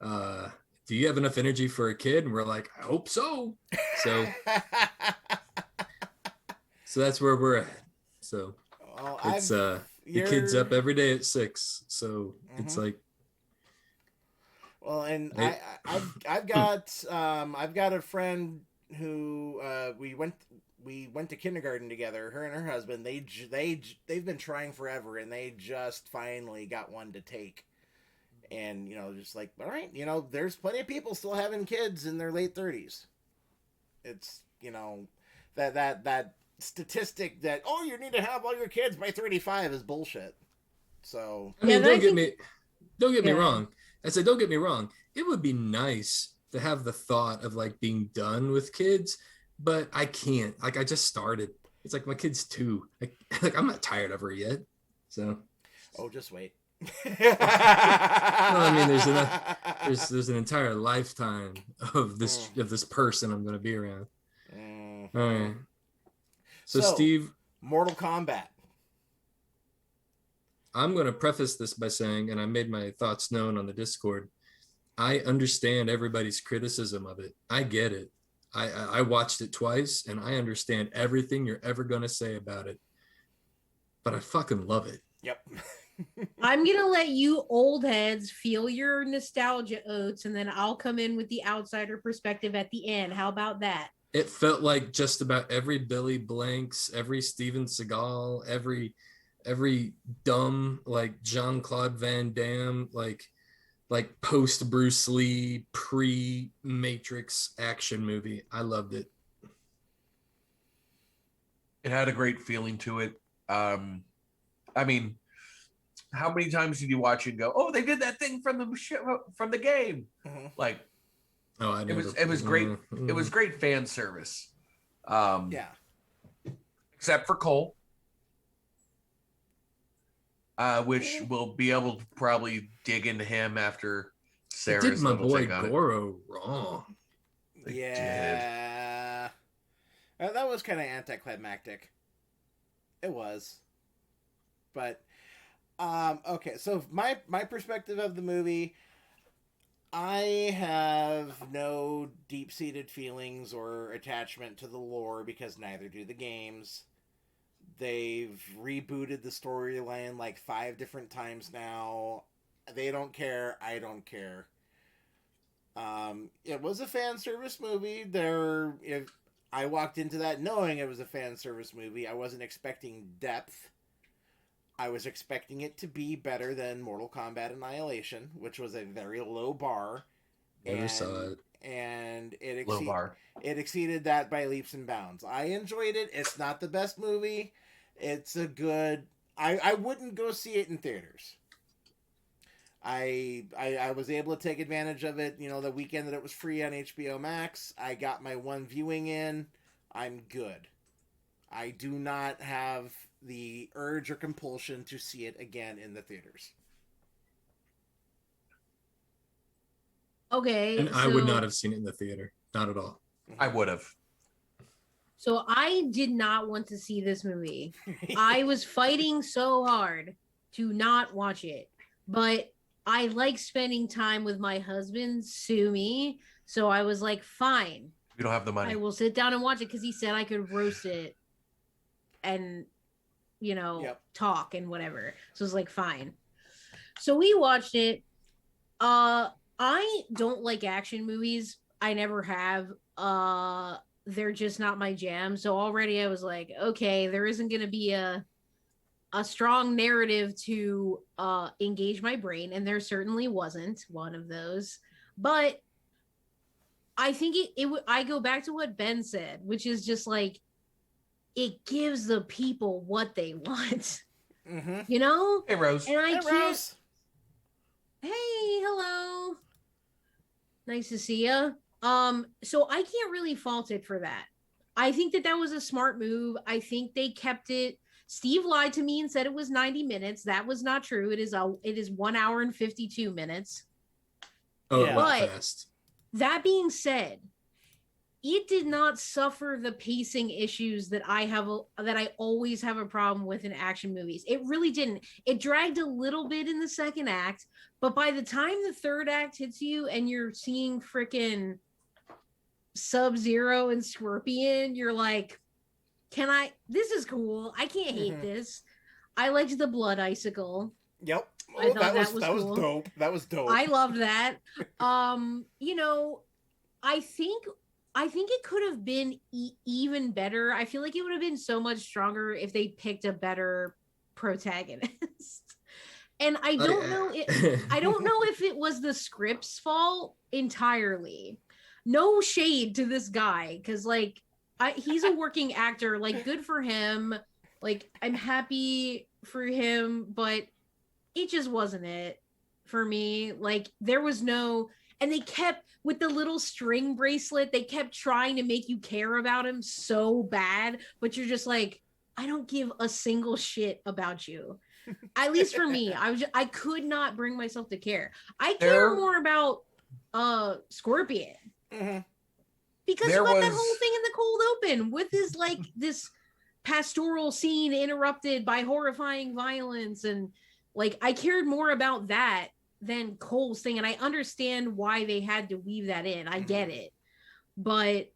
do you have enough energy for a kid? And we're like, I hope so. So So that's where we're at. So Well, it's the kids up every day at 6. So it's like, well, and hey. I've got a friend who we went to kindergarten together. Her and her husband, they've been trying forever, and they just finally got one to take. And just like, all right, there's plenty of people still having kids in their late 30s. It's that statistic that you need to have all your kids by 35 is bullshit. So I mean, Yeah, don't get me Yeah. wrong. I said, don't get me wrong. It would be nice to have the thought of like being done with kids, but I can't. Like, I just started. It's like my kid's 2. Like I'm not tired of her yet. So. just wait. Well, I mean, there's an entire lifetime of this person I'm going to be around. All right. So Steve, Mortal Kombat. I'm going to preface this by saying, and I made my thoughts known on the Discord, I understand everybody's criticism of it. I get it. I watched it twice, and I understand everything you're ever going to say about it. But I fucking love it. Yep. I'm gonna let you old heads feel your nostalgia oats, and then I'll come in with the outsider perspective at the end. How about that? It felt like just about every Billy Blanks, every Steven Seagal, every dumb like Jean-Claude Van Damme, like post Bruce Lee, pre Matrix action movie. I loved it. It had a great feeling to it. I mean, how many times did you watch it and go, "Oh, they did that thing from the game"? Mm-hmm. Like, it was great. It was great fan service. Yeah. Except for Cole, which we'll be able to probably dig into him after Sarah's. It did my boy take on Goro wrong. Yeah. That was kind of anticlimactic. It was. But okay, so my perspective of the movie, I have no deep-seated feelings or attachment to the lore because neither do the games. They've rebooted the storyline like 5 different times now. They don't care. I don't care. It was a fan service movie. If I walked into that knowing it was a fan service movie, I wasn't expecting depth. I was expecting it to be better than Mortal Kombat Annihilation, which was a very low bar. Never saw it. And it exceeded that by leaps and bounds. I enjoyed it. It's not the best movie. It's a good... I wouldn't go see it in theaters. I was able to take advantage of it, the weekend that it was free on HBO Max. I got my one viewing in. I'm good. I do not have the urge or compulsion to see it again in the theaters. Okay. And I would not have seen it in the theater. Not at all. I would have. So I did not want to see this movie. I was fighting so hard to not watch it. But I like spending time with my husband, sue me. So I was like, fine. You don't have the money. I will sit down and watch it because he said I could roast it and, talk and whatever. So I was like, fine. So we watched it. I don't like action movies. I never have. They're just not my jam. So already I was like, okay, there isn't going to be a strong narrative to engage my brain, and there certainly wasn't one of those. But I think I go back to what Ben said, which is just like, it gives the people what they want. Mm-hmm. Hey, Rose. And I can't. Rose. Hey, hello. Nice to see you. So I can't really fault it for that. I think that was a smart move. I think they kept it. Steve lied to me and said it was 90 minutes. That was not true. It is 1 hour and 52 minutes. Oh, Yeah. but fast. That being said, it did not suffer the pacing issues that I always have a problem with in action movies. It really didn't. It dragged a little bit in the second act, but by the time the third act hits you and you're seeing freaking Sub-Zero and Scorpion, you're like, This is cool. I can't hate Mhm. this. I liked the blood icicle. Yep. I Oh, thought that was that was cool. dope. That was dope. I loved that. You know, I think it could have been even better. I feel like it would have been so much stronger if they picked a better protagonist. And I don't know if it was the script's fault entirely. No shade to this guy, because like he's a working actor. Like, good for him. Like, I'm happy for him, but it just wasn't it for me. Like, there was no, and they kept with the little string bracelet, they kept trying to make you care about him so bad, but you're just like, I don't give a single shit about you. At least for me, I could not bring myself to care. I care more about Scorpion, Mm-hmm. because There you got that was- whole thing in the cold open with this like this pastoral scene interrupted by horrifying violence, and like I cared more about that than Cole's thing, and I understand why they had to weave that in. I get it, but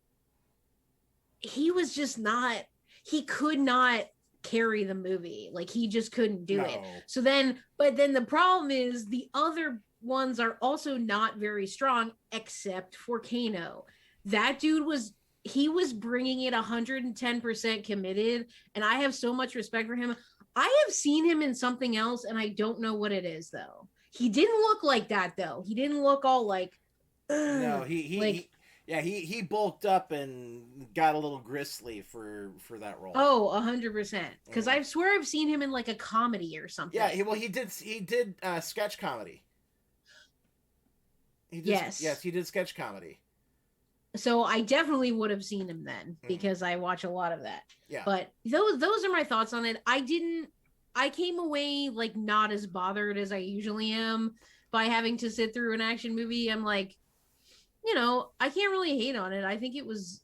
he was just not. He could not carry the movie. Like, he just couldn't do it. So then, but then the problem is the other ones are also not very strong, except for Kano. That dude was bringing it 110% committed, and I have so much respect for him. I have seen him in something else, and I don't know what it is though. He didn't look like that though. He didn't look all like. No, he bulked up and got a little gristly for that role. Oh, 100%. Because I swear I've seen him in like a comedy or something. Yeah, he did sketch comedy. Yes, he did sketch comedy. So I definitely would have seen him then, because I watch a lot of that. Yeah. But those are my thoughts on it. I came away like not as bothered as I usually am by having to sit through an action movie. I'm like, I can't really hate on it. I think it was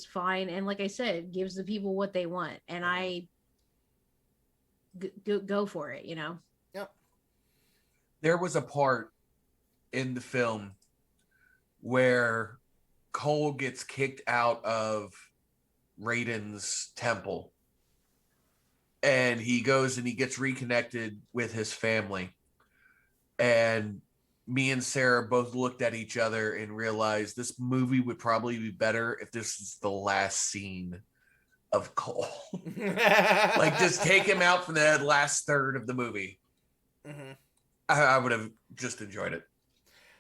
fine, and like I said, it gives the people what they want, and I go for it. Yep. There was a part in the film where Cole gets kicked out of Raiden's temple, and he goes and he gets reconnected with his family, and me and Sarah both looked at each other and realized this movie would probably be better if this is the last scene of Cole. Like, just take him out from the last third of the movie. Mm-hmm. I would have just enjoyed it.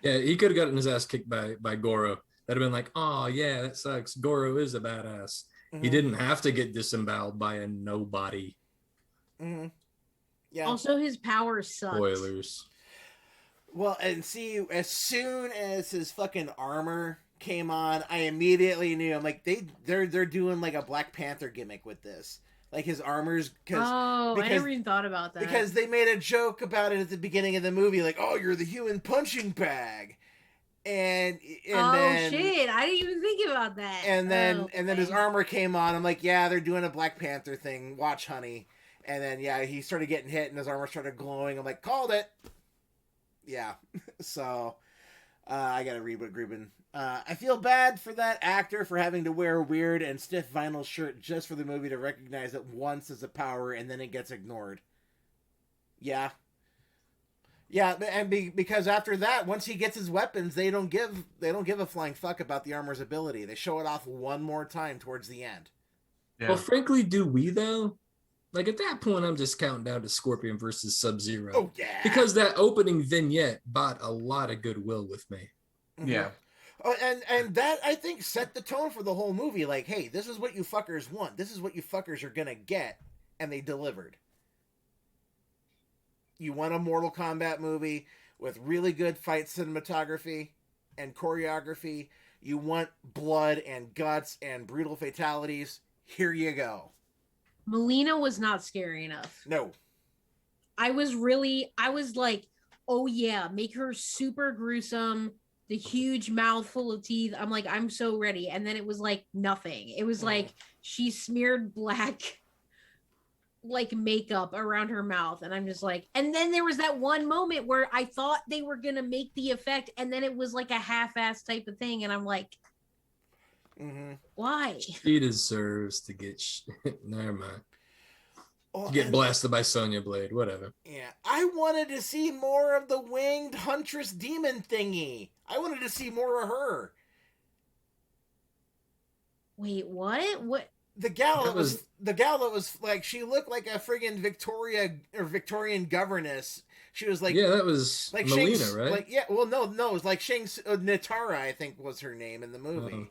Yeah, he could have gotten his ass kicked by Goro. That'd have been like, oh yeah, that sucks. Goro is a badass. Mm-hmm. He didn't have to get disemboweled by a nobody. Mm-hmm. Yeah. Also, his power sucked. Spoilers. Well, and see, as soon as his fucking armor came on, I immediately knew. I'm like, they're doing like a Black Panther gimmick with this, like his armor's. I never even thought about that. Because they made a joke about it at the beginning of the movie, like, "Oh, you're the human punching bag," and then, shit, I didn't even think about that. And then his armor came on. I'm like, yeah, they're doing a Black Panther thing. Watch, honey. And then he started getting hit, and his armor started glowing. I'm like, called it. Yeah, so I gotta read what Grubin. I feel bad for that actor for having to wear a weird and stiff vinyl shirt just for the movie to recognize it once as a power, and then it gets ignored. Yeah, and because after that, once he gets his weapons, they don't give a flying fuck about the armor's ability. They show it off one more time towards the end. Yeah. Well, frankly, do we though? Like, at that point, I'm just counting down to Scorpion versus Sub-Zero. Oh, yeah. Because that opening vignette bought a lot of goodwill with me. Yeah. Oh, and that, I think, set the tone for the whole movie. Like, hey, this is what you fuckers want. This is what you fuckers are gonna get. And they delivered. You want a Mortal Kombat movie with really good fight cinematography and choreography. You want blood and guts and brutal fatalities. Here you go. Melina was not scary enough. No. I was like, oh yeah, make her super gruesome, the huge mouth full of teeth. I'm like, I'm so ready. And then it was like nothing. It was like she smeared black like makeup around her mouth, and I'm just like, and then there was that one moment where I thought they were gonna make the effect, and then it was like a half-ass type of thing, and I'm like, Mm-hmm. Why? She deserves to get never mind. Well, Get blasted by Sonya Blade, whatever. Yeah, I wanted to see more of the winged huntress demon thingy. I wanted to see more of her. Wait, what? What? The gal That was like, she looked like a friggin' Victorian governess. She was like, yeah, that was like Melina, right? Like, yeah, well, no, it was like Natara, I think was her name in the movie.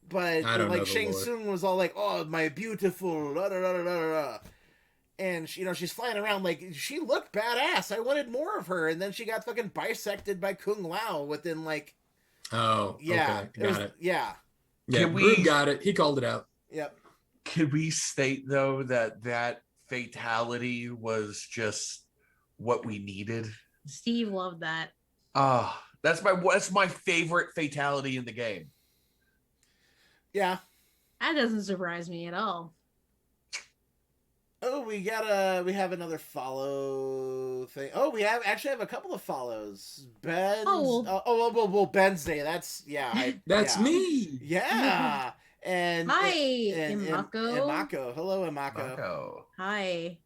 But I don't know like the Shang lore. Tsung was all like, "Oh, my beautiful," da, da, da, da, da, da. And she's flying around like, she looked badass. I wanted more of her, and then she got fucking bisected by Kung Lao within like, Oh, yeah, okay, got it. yeah, Yeah, Groove got it. He called it out. yep. Can we state though that fatality was just what we needed? Steve loved that. That's my favorite fatality in the game. Yeah. That doesn't surprise me at all. Oh, we have another follow thing. Oh, we actually have a couple of follows. Ben's. Well, Ben's Day. That's That's yeah. me. Yeah. And Hi, and Imako. Imako. Hello, Imako. Marco. Hi.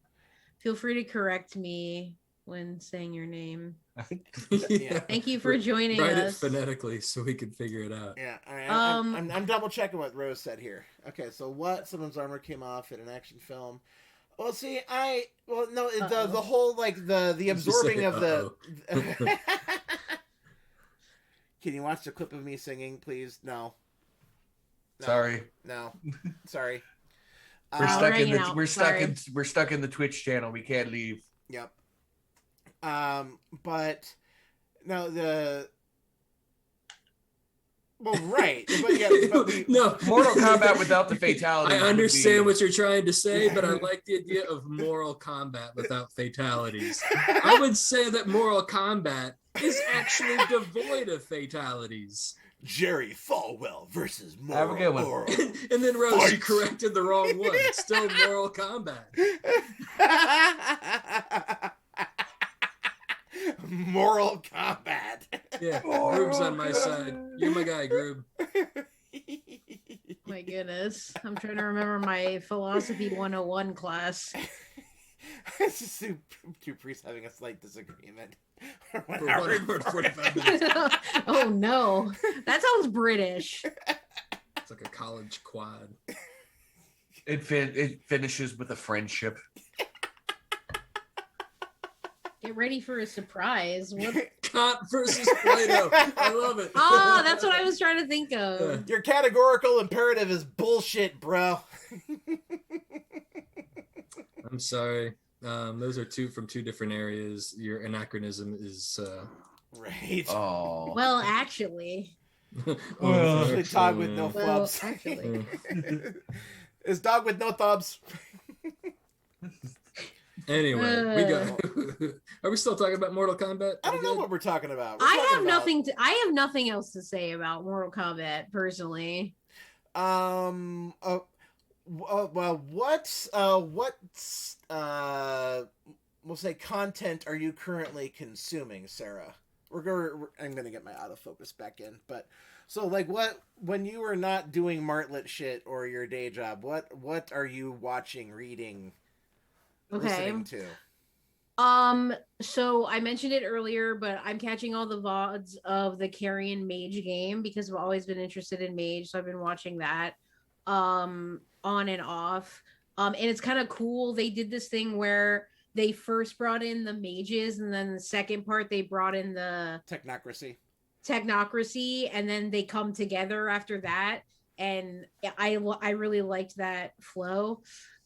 Feel free to correct me when saying your name. Yeah. Thank you for joining Write us. it phonetically so we can figure it out. Yeah. All right. Um, I'm double checking what Rose said here. Okay. So what? Someone's armor came off in an action film. Well, see, the whole like the absorbing of the. Can you watch the clip of me singing, please? No. Sorry. No. Sorry. We're We're stuck in the Twitch channel. We can't leave. Yep. But no, right. But yeah, no. Mortal Kombat without the fatality. I understand what you're trying to say, but I like the idea of Mortal Kombat without fatalities. I would say that Mortal Kombat is actually devoid of fatalities. Jerry Falwell versus Have a good one. Moral. And then Rose, Fight. you corrected the wrong one. Still Mortal Kombat. Moral Kombat. Yeah, Groove's on my side. You're my guy, Groob. My goodness. I'm trying to remember my philosophy 101 class. It's just two priests having a slight disagreement. For 1 hour and 45 minutes. Oh no. That sounds British. It's like a college quad. It finishes with a friendship. Get ready for a surprise. What? Kant versus Plato. I love it. Oh, that's what I was trying to think of. Your categorical imperative is bullshit, bro. I'm sorry. Those are from two different areas. Your anachronism is Right. Oh. Well, actually. Actually, dog with no Well, flubs. actually. It's dog with no thubs. Anyway, we go. Are we still talking about Mortal Kombat? I don't know what we're talking about. I have nothing else to say about Mortal Kombat personally. Well, what we'll say content are you currently consuming, Sarah? I'm gonna get my autofocus back in, but so like when you are not doing Martlet shit or your day job, what are you watching, reading, listening to? So I mentioned it earlier, but I'm catching all the VODs of the Carrion Mage game because I've always been interested in Mage, so I've been watching that on and off. And it's kind of cool. They did this thing where they first brought in the mages, and then the second part they brought in the technocracy, and then they come together after that. And I really liked that flow.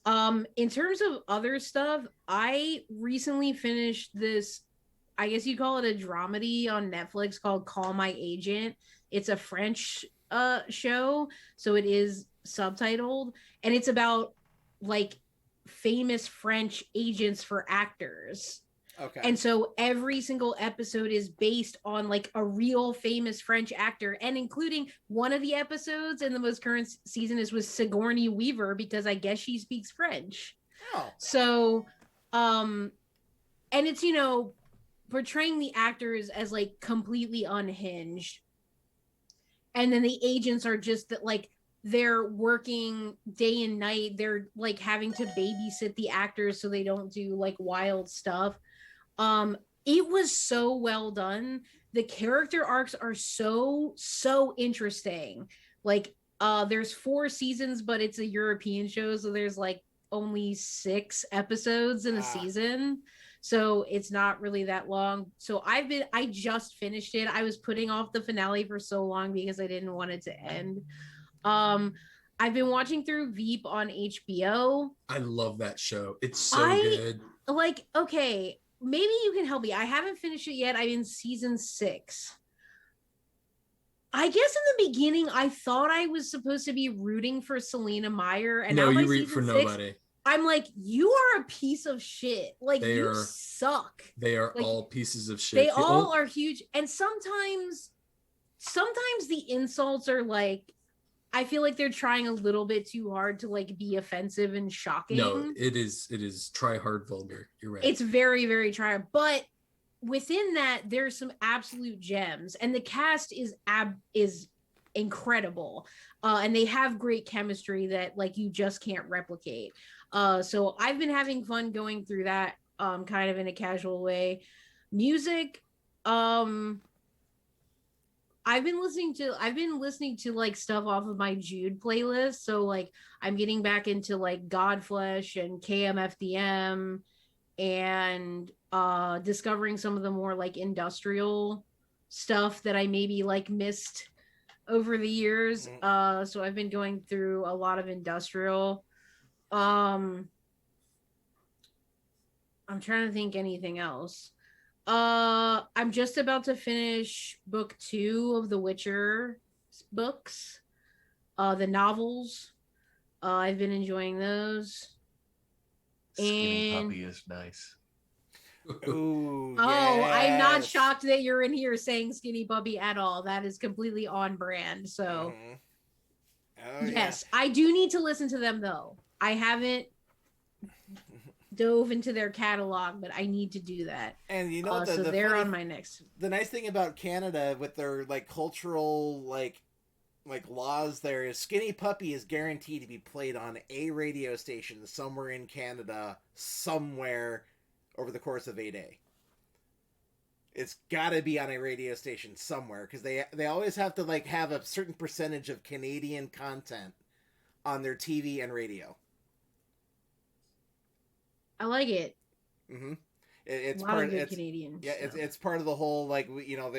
In terms of other stuff, I recently finished this, I guess you'd call it a dramedy on Netflix called Call My Agent. It's a French show, so it is subtitled, and it's about like famous French agents for actors. Okay. And so every single episode is based on like a real famous French actor, and including one of the episodes in the most current season is with Sigourney Weaver, because I guess she speaks French. Oh. So, and it's, portraying the actors as like completely unhinged. and then the agents are just that, like, they're working day and night. They're like having to babysit the actors so they don't do like wild stuff. It was so well done. The character arcs are so interesting. Like, there's 4 seasons, but it's a European show, so there's like only 6 episodes in a season, so it's not really that long. So I just finished it. I was putting off the finale for so long because I didn't want it to end. I've been watching through Veep on HBO. I love that show. It's so I good. like, okay, maybe you can help me. I haven't finished it yet. I'm in season 6. I guess in the beginning I thought I was supposed to be rooting for Selena Meyer, and No, now by you root for season 6, nobody. I'm like, you are a piece of shit. Like, They you are- suck. They are Like, all pieces of shit. They all are huge, and sometimes the insults are like, I feel like they're trying a little bit too hard to like be offensive and shocking. No, it is try hard vulgar. You're right. It's very, very try, but within that there's some absolute gems, and the cast is incredible, and they have great chemistry that like you just can't replicate. So I've been having fun going through that, kind of in a casual way. Music, I've been listening to like stuff off of my Jude playlist. So like I'm getting back into like Godflesh and KMFDM, and discovering some of the more like industrial stuff that I maybe like missed over the years. So I've been going through a lot of industrial. I'm trying to think anything else. I'm just about to finish book 2 of the Witcher books, the novels. I've been enjoying those. Skinny And Puppy is nice. Ooh, oh, I'm not yes. shocked that you're in here saying Skinny Puppy at all. That is completely on brand. So Mhm. Oh, yes, I do need to listen to them though. I haven't dove into their catalog, but I need to do that. And you know, So they're on my next. the nice thing about Canada with their like cultural like laws there is Skinny Puppy is guaranteed to be played on a radio station somewhere in Canada somewhere over the course of a day. It's got to be on a radio station somewhere because they always have to like have a certain percentage of Canadian content on their TV and radio. I like it. Mm-hmm. It's a lot part of good it's, Canadian. yeah, stuff. it's part of the whole like you know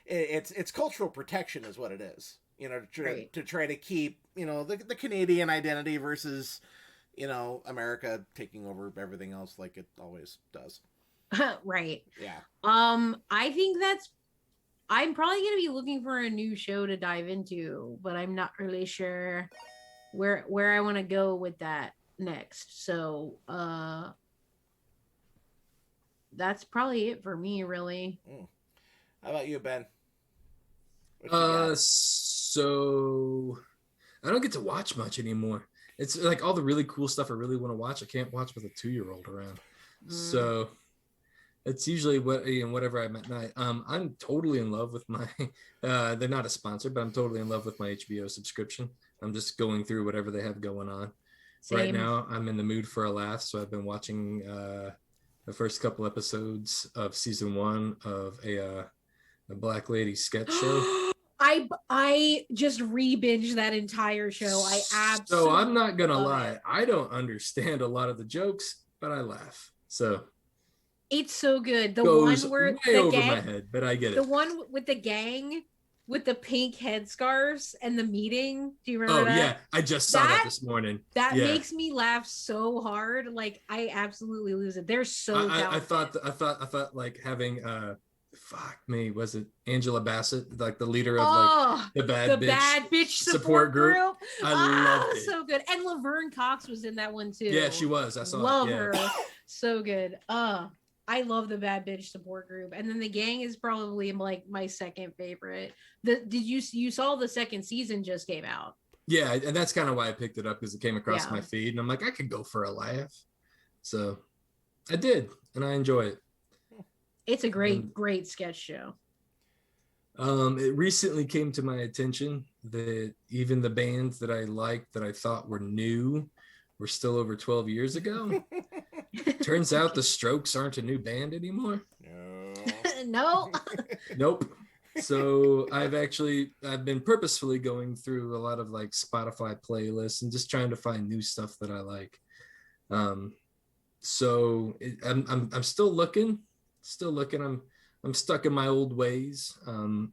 it's cultural protection is what it is. You know, to try to keep you know the Canadian identity versus you know America taking over everything else like it always does. Right. Yeah. I think I'm probably gonna be looking for a new show to dive into, but I'm not really sure where I want to go with that next. So that's probably it for me, really. How about you, Ben? So I don't get to watch much anymore. It's like all the really cool stuff I really want to watch. I can't watch with a 2-year-old around. So it's usually whatever I'm at night. I'm totally in love with my. They're not a sponsor, but I'm totally in love with my HBO subscription. I'm just going through whatever they have going on. Same. Right now, I'm in the mood for a laugh, so I've been watching the first couple episodes of season 1 of a Black Lady sketch show. I just re-binged that entire show. I absolutely. So I'm not gonna lie, it. I don't understand a lot of the jokes, but I laugh. So it's so good. The goes one where way the over gang, my head, but I get it. The one with the gang with the pink headscarves and the meeting. Do you remember that? Yeah, I just saw that this morning. That makes me laugh so hard. Like I absolutely lose it. They're so talented. I thought like having fuck me, was it Angela Bassett, like the leader of like the bad bitch support group? I loved it. So good. And Laverne Cox was in that one too. Yeah, she was. I saw love her. So good. I love the bad bitch support group. And then the gang is probably like my second favorite. You saw the second season just came out? Yeah, and that's kind of why I picked it up because it came across my feed and I'm like, I could go for a laugh. So I did, and I enjoy it. It's a great sketch show. It recently came to my attention that even the bands that I liked that I thought were new were still over 12 years ago. Turns out the Strokes aren't a new band anymore. No. Nope. So I've been purposefully going through a lot of like Spotify playlists and just trying to find new stuff that I like. I'm still looking. I'm stuck in my old ways.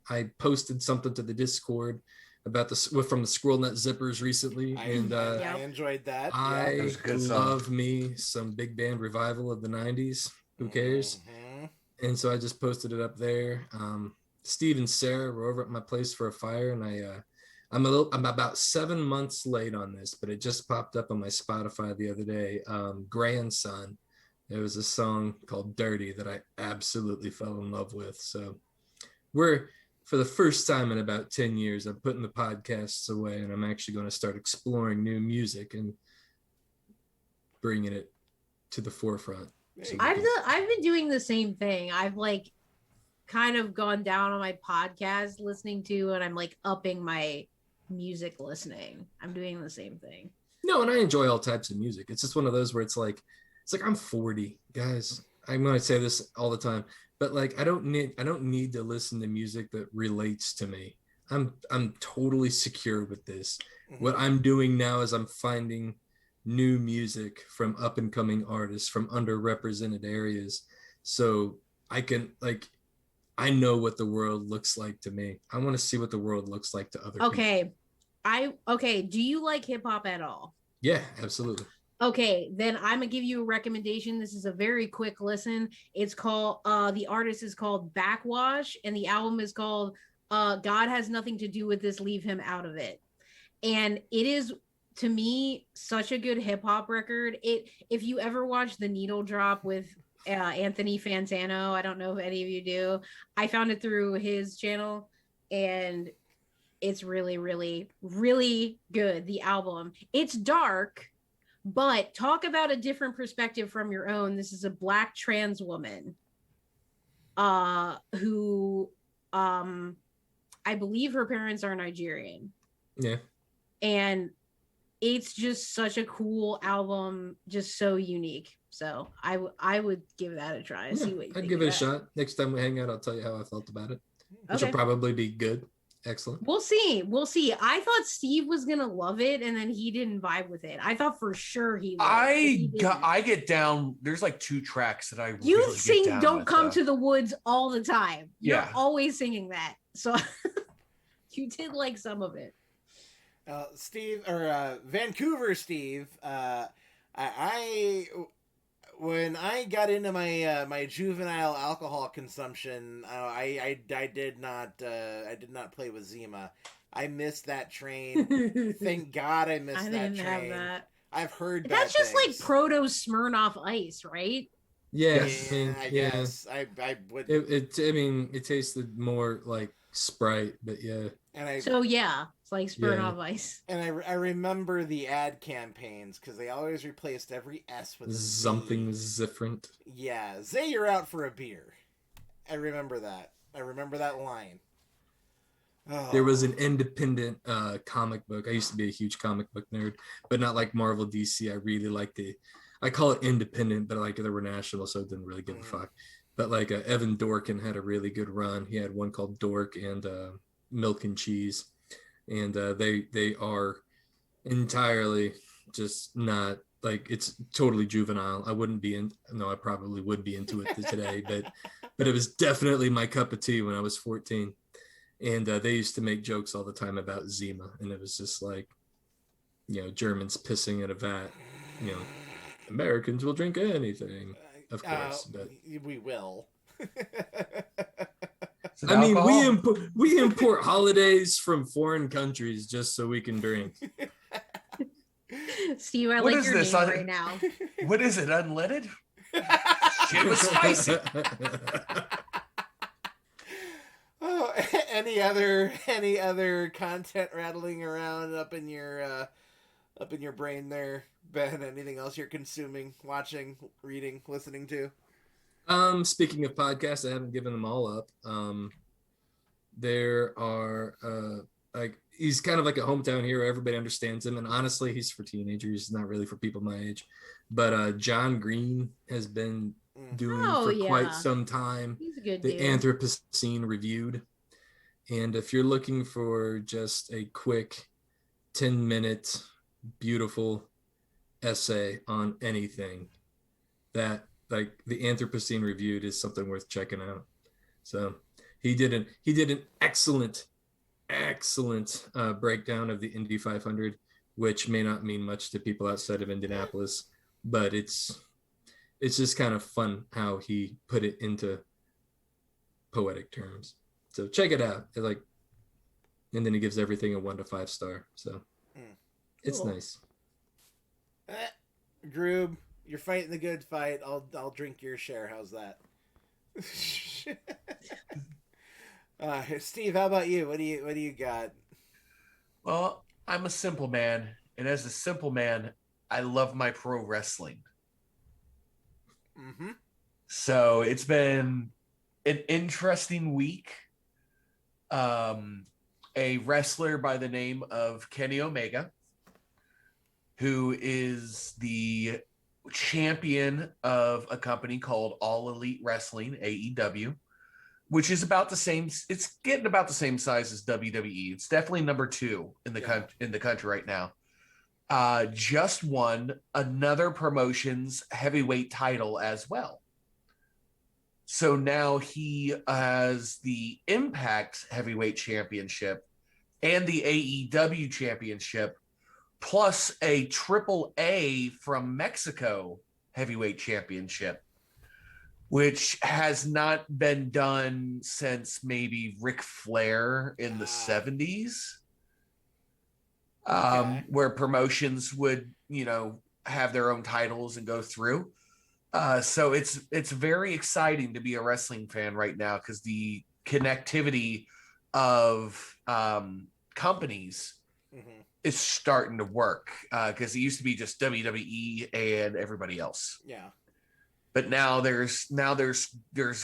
I posted something to the Discord about from the Squirrel Nut Zippers recently, I enjoyed that. I love me some big band revival of the '90s. Who cares? Mm-hmm. And so I just posted it up there. Steve and Sarah were over at my place for a fire, and I'm about 7 months late on this, but it just popped up on my Spotify the other day. Grandson. There was a song called Dirty that I absolutely fell in love with. So for the first time in about 10 years, I'm putting the podcasts away and I'm actually going to start exploring new music and bringing it to the forefront. So I've been doing the same thing. I've like kind of gone down on my podcast listening to, and I'm like upping my music listening. I'm doing the same thing. No, and I enjoy all types of music. It's just one of those where it's like I'm 40, guys. I'm going to say this all the time, but like I don't need to listen to music that relates to me. I'm totally secure with this. Mm-hmm. What I'm doing now is I'm finding new music from up and coming artists from underrepresented areas, so I know what the world looks like to me. I want to see what the world looks like to other people. Okay. Do you like hip hop at all? Yeah, absolutely. Okay, then I'm gonna give you a recommendation. This is a very quick listen. It's called the artist is called Backwash, and the album is called God Has Nothing to Do with This, Leave Him Out of It. And it is, to me, such a good hip-hop record. If you ever watch The Needle Drop with Anthony Fantano, I don't know if any of you do. I found it through his channel, and it's really, really, really good. The album. It's dark, but talk about a different perspective from your own. This is a Black trans woman who I believe her parents are Nigerian. Yeah. And it's just such a cool album, just so unique. So I would give that a try and see what you think. I'd give it a shot. Next time we hang out, I'll tell you how I felt about it. Which will probably be good. Excellent. We'll see. I thought Steve was gonna love it, and then he didn't vibe with it. I thought for sure he would. I get down. There's like 2 tracks that You really sing get down "Don't with, Come to the Woods" all the time. You're Yeah. always singing that. So you did like some of it. Steve, or Vancouver Steve, when I got into my my juvenile alcohol consumption, I did not play with Zima. I missed that train. Thank God I missed that train. Have that. I've heard that's just things. Like proto Smirnoff Ice, right? Yeah, I guess I would. It tasted more like Sprite, but yeah. It's like Smirnoff Ice. And I remember the ad campaigns because they always replaced every S with something different. Yeah, Zay, you're out for a beer. I remember that. I remember that line. Oh. There was an independent comic book. I used to be a huge comic book nerd, but not like Marvel, DC. I really like I call it independent, but like they were national, so it didn't really give a fuck. But like Evan Dorkin had a really good run. He had one called Dork and Milk and Cheese, and they are entirely just not like, it's totally juvenile. I probably would be into it today, but it was definitely my cup of tea when I was 14. And they used to make jokes all the time about Zima, and it was just like, Germans pissing in a vat. Americans will drink anything, of course, but we will. I mean, we import holidays from foreign countries just so we can drink. Steve, I like your name right now. What is it? Unleaded? Shit was spicy. Oh, any other content rattling around up in your brain there, Ben? Anything else you're consuming, watching, reading, listening to? Speaking of podcasts, I haven't given them all up. there are like he's kind of like a hometown hero. Everybody understands him, and honestly, he's for teenagers. He's not really for people my age. But John Green has been doing Oh for quite yeah, some time he's a good the dude. Anthropocene Reviewed, and if you're looking for just a quick 10-minute beautiful essay on anything, that like the Anthropocene Reviewed is something worth checking out. So he did an excellent breakdown of the Indy 500, which may not mean much to people outside of Indianapolis, but it's just kind of fun how he put it into poetic terms. So check it out. Like, and then he gives everything a 1 to 5 star. So it's Cool. nice. Groob, you're fighting the good fight. I'll drink your share. How's that? Steve, how about you? What do you got? Well, I'm a simple man, and as a simple man, I love my pro wrestling. Mm-hmm. So it's been an interesting week. A wrestler by the name of Kenny Omega, who is the champion of a company called All Elite Wrestling, AEW, which is about the same. It's getting about the same size as WWE. It's definitely number 2 in the country right now. Just won another promotion's heavyweight title as well. So now he has the Impact Heavyweight Championship and the AEW Championship, plus a AAA from Mexico Heavyweight Championship, which has not been done since maybe Ric Flair in the 70s, where promotions would, have their own titles and go through. So it's very exciting to be a wrestling fan right now because the connectivity of companies is starting to work, because it used to be just WWE and everybody else. Yeah. But now there's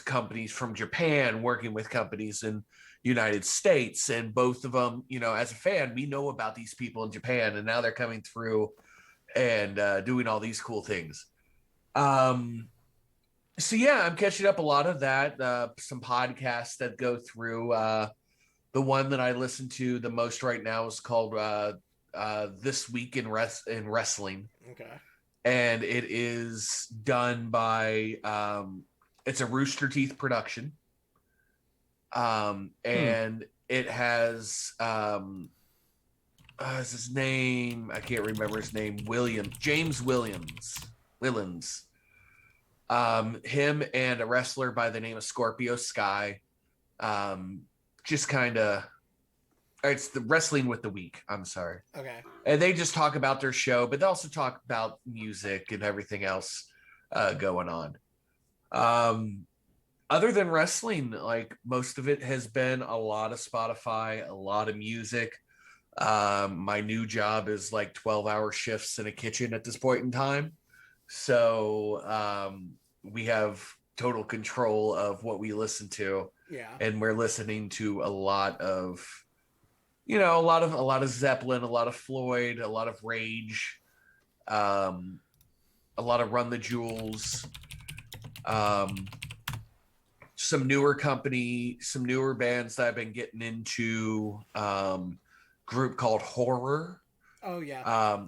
companies from Japan working with companies in United States, and both of them, as a fan, we know about these people in Japan, and now they're coming through and doing all these cool things. So yeah, I'm catching up a lot of that. Some podcasts that go through. The one that I listen to the most right now is called This Week in Wrestling. Okay. And it is done by it's a Rooster Teeth production. And it has is his name? I can't remember his name. James Williams. Him and a wrestler by the name of Scorpio Sky. Just kind of, it's the Wrestling with the Week. I'm sorry. Okay. And they just talk about their show, but they also talk about music and everything else going on. Other than wrestling, like most of it has been a lot of Spotify, a lot of music. My new job is like 12-hour shifts in a kitchen at this point in time. So we have total control of what we listen to. Yeah. And we're listening to a lot of, a lot of Zeppelin, a lot of Floyd, a lot of Rage, a lot of Run the Jewels, some newer bands that I've been getting into, group called Horror. Oh yeah.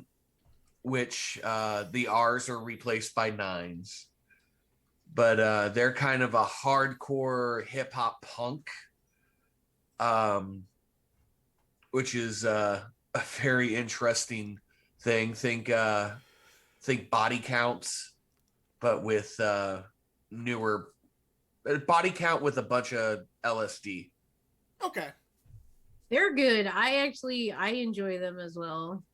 Which the R's are replaced by 9s. But they're kind of a hardcore hip hop punk, which is a very interesting thing. Think Body Counts, but with newer Body Count with a bunch of LSD. Okay. They're good. I enjoy them as well.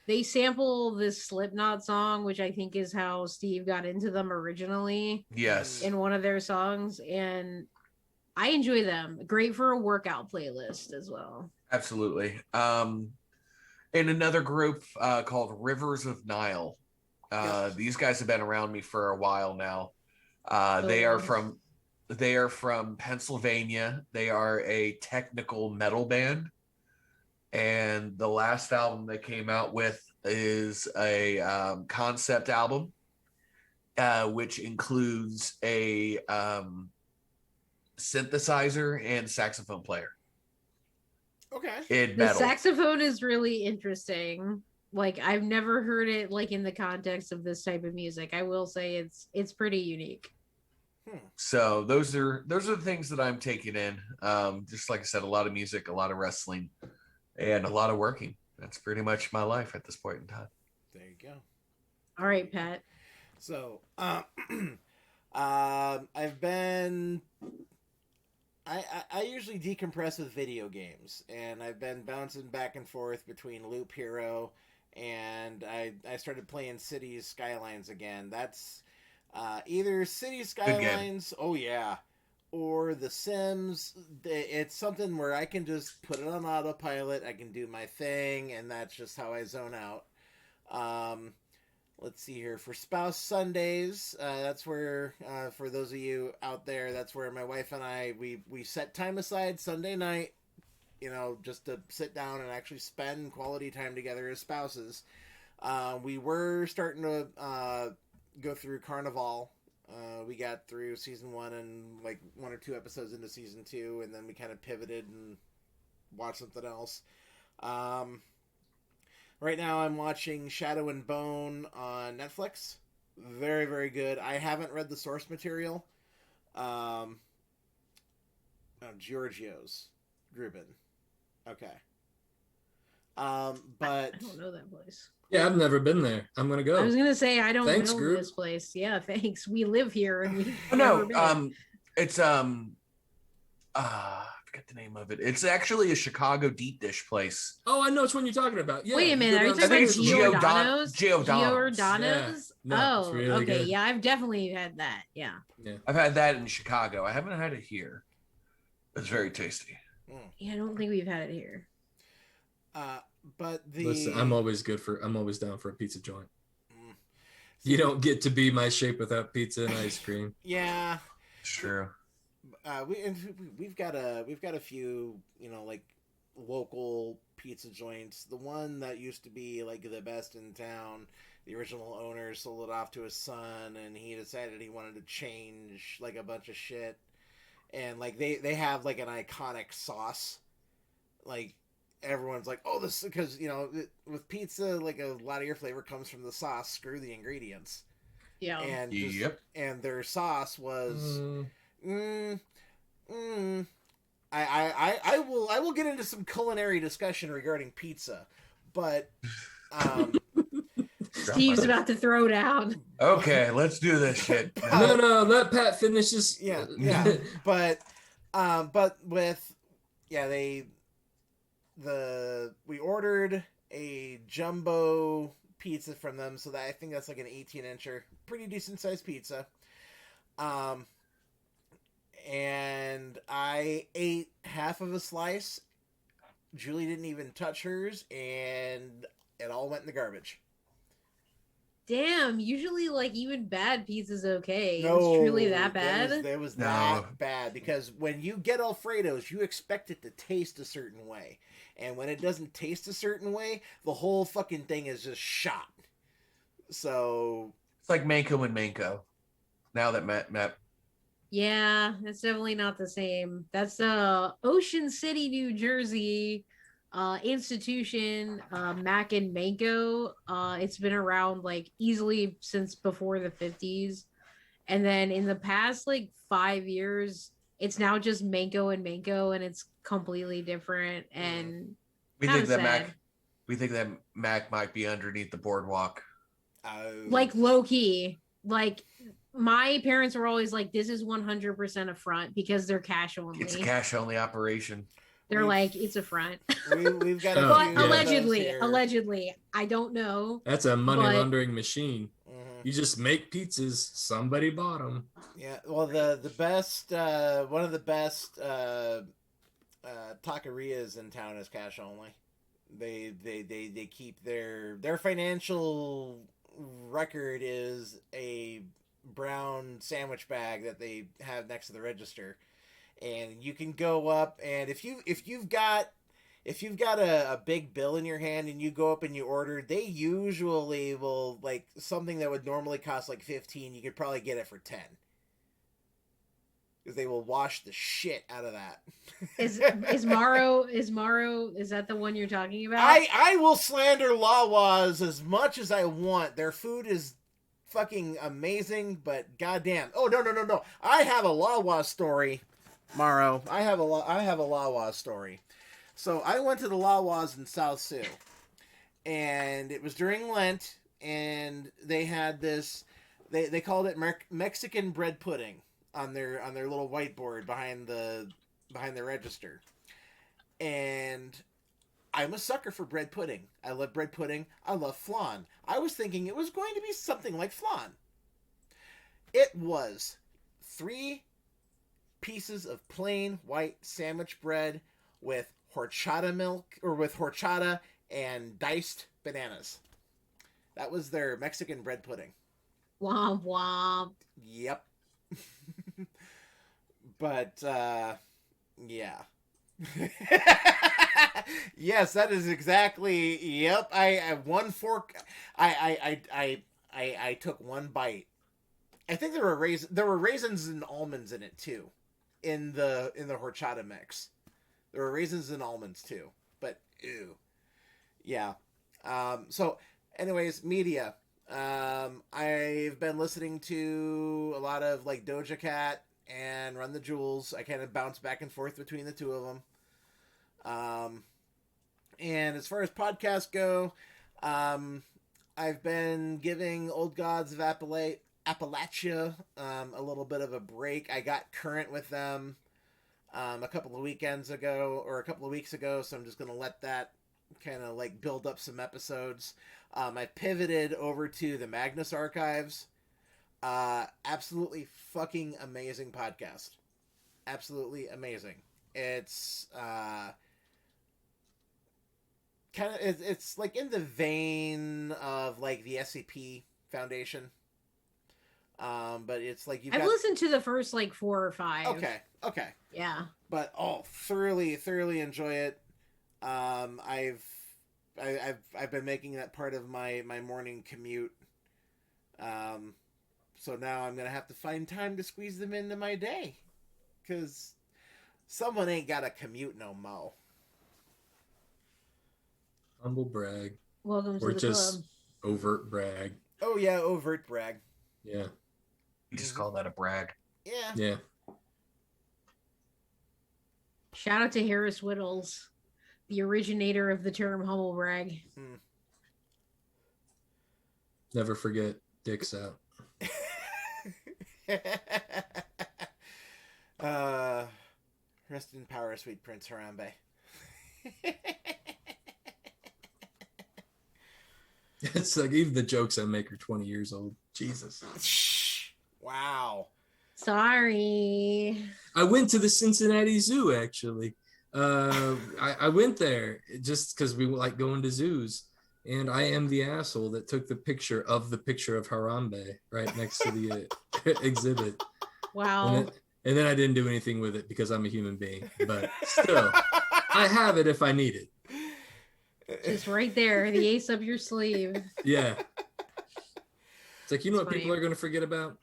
They sample this Slipknot song, which I think is how Steve got into them originally. Yes. In one of their songs, and I enjoy them. Great for a workout playlist as well. Absolutely. And another group called Rivers of Nile. These guys have been around me for a while now. They are from They are from Pennsylvania. They are a technical metal band. And the last album they came out with is a concept album, which includes a synthesizer and saxophone player Okay. in The metal. saxophone is really interesting. Like I've never heard it like in the context of this type of music. I will say it's pretty unique. So those are the things that I'm taking in. Just like I said, a lot of music, a lot of wrestling, and a lot of working. That's pretty much my life at this point in time. There you go. All right, Pat. So, I've been. I usually decompress with video games, and I've been bouncing back and forth between Loop Hero, and I started playing Cities Skylines again. That's either Cities Skylines, oh yeah, or The Sims. It's something where I can just put it on autopilot. I can do my thing, and that's just how I zone out. Let's see here. For Spouse Sundays, that's where, for those of you out there, that's where my wife and I, we set time aside Sunday night, just to sit down and actually spend quality time together as spouses. We were starting to go through Carnival. We got through season 1 and like 1 or 2 episodes into season 2, and then we kind of pivoted and watched something else. Right now I'm watching Shadow and Bone on Netflix. Very, very good. I haven't read the source material. Giorgio's Grubin. Okay. But I don't know that place. Yeah, I've never been there. I'm gonna go. I was gonna say I don't Thanks, know group. this place. Yeah, thanks. We live here and we. No, it's I forget the name of it. It's actually a Chicago deep dish place. Oh, I know which one you're talking about. Yeah. Wait a you minute, go are you down talking I think about it's Giordano's? Giordano's. Giordano's? Yeah. No, it's Oh, really okay. good. Yeah, I've definitely had that. Yeah. Yeah. I've had that in Chicago. I haven't had it here. It's very tasty. Yeah, I don't think we've had it here. but the Listen, I'm always down for a pizza joint. So You don't get to be my shape without pizza and ice cream. Yeah. It's true. We've got a few, like local pizza joints. The one that used to be like the best in town, the original owner sold it off to his son, and he decided he wanted to change like a bunch of shit. And like they have like an iconic sauce. Like everyone's like, oh, this, because with pizza, like a lot of your flavor comes from the sauce. Screw the ingredients. Yeah. And Yep. and their sauce was. I will get into some culinary discussion regarding pizza, but Steve's about to throw down. Okay, let's do this shit. No, let Pat finish his. yeah, but with we ordered a jumbo pizza from them, so that I think that's like an 18-incher, pretty decent sized pizza. And I ate half of a slice. Julie didn't even touch hers, and it all went in the garbage. Damn, usually like even bad pizza's okay. No, It's truly that bad. It was No. that bad, because when you get Alfredo's, you expect it to taste a certain way. And when it doesn't taste a certain way, the whole fucking thing is just shot. So It's like Manco and Manco. Now that Matt Yeah, it's definitely not the same. That's Ocean City, New Jersey institution, Mac and Manco. It's been around like easily since before the 50s. And then in the past like 5 years, it's now just Manco and Manco, and it's completely different. And we kinda think that sad. Mac might be underneath the boardwalk. Like low key, like my parents were always like, this is 100% a front because they're cash only. It's a cash only operation. They're We've- like, it's a front. we've got a Oh, But few yeah. of those here. allegedly, I don't know. That's a money But- laundering machine. Mhm. You just make pizzas. Somebody bought them. Yeah, well, the best one of the best taquerias in town is cash only. They keep their financial record is a brown sandwich bag that they have next to the register, and you can go up, and if you've got a big bill in your hand and you go up and you order, they usually will, like, something that would normally cost like 15, you could probably get it for 10. Because they will wash the shit out of that. Is Morrow, is that the one you're talking about? I will slander Lawas as much as I want. Their food is fucking amazing, but goddamn. Oh, no. I have a Lawa story, Morrow. I have a Lawa story. So I went to the Lawas in South Sioux, and it was during Lent, and they had this, they called it Mexican bread pudding on their little whiteboard behind the register. And I'm a sucker for bread pudding. I love bread pudding. I love flan. I was thinking it was going to be something like flan. It was 3 pieces of plain white sandwich bread with horchata milk, or with horchata and diced bananas. That was their Mexican bread pudding. Womp womp. Yep. But yeah. Yes, that is exactly. Yep. I one fork. I took one bite. I think there were raisins and almonds in it too, in the horchata mix. There were raisins and almonds too, but ew. Yeah. So, anyways, media. I've been listening to a lot of like Doja Cat and Run the Jewels. I kind of bounce back and forth between the two of them. And as far as podcasts go, I've been giving Old Gods of Appalachia a little bit of a break. I got current with them a couple of weekends ago, or a couple of weeks ago, so I'm just going to let that kind of like build up some episodes. I pivoted over to the Magnus Archives. Absolutely fucking amazing podcast. Absolutely amazing. It's it's like in the vein of like the SCP Foundation. But it's like I've listened to the first like 4 or 5. Okay. Yeah. But thoroughly enjoy it. I've been making that part of my morning commute. So now I'm gonna have to find time to squeeze them into my day, cause someone ain't got a commute no mo. Humble brag. Welcome Or to the just club. overt brag. Oh yeah, overt brag. Yeah. You just call that a brag. Yeah. Yeah. Shout out to Harris Whittles, the originator of the term humble brag. Never forget dicks out. Rest in power, sweet Prince Harambe. It's like even the jokes I make are 20 years old. Jesus. Wow. Sorry. I went to the Cincinnati Zoo actually. I went there just because we like going to zoos, and I am the asshole that took the picture of Harambe right next to the exhibit. Wow. And then I didn't do anything with it because I'm a human being. But still, I have it if I need it. Just right there, the ace up your sleeve. Yeah. It's like, you know That's what funny. people are going to forget about?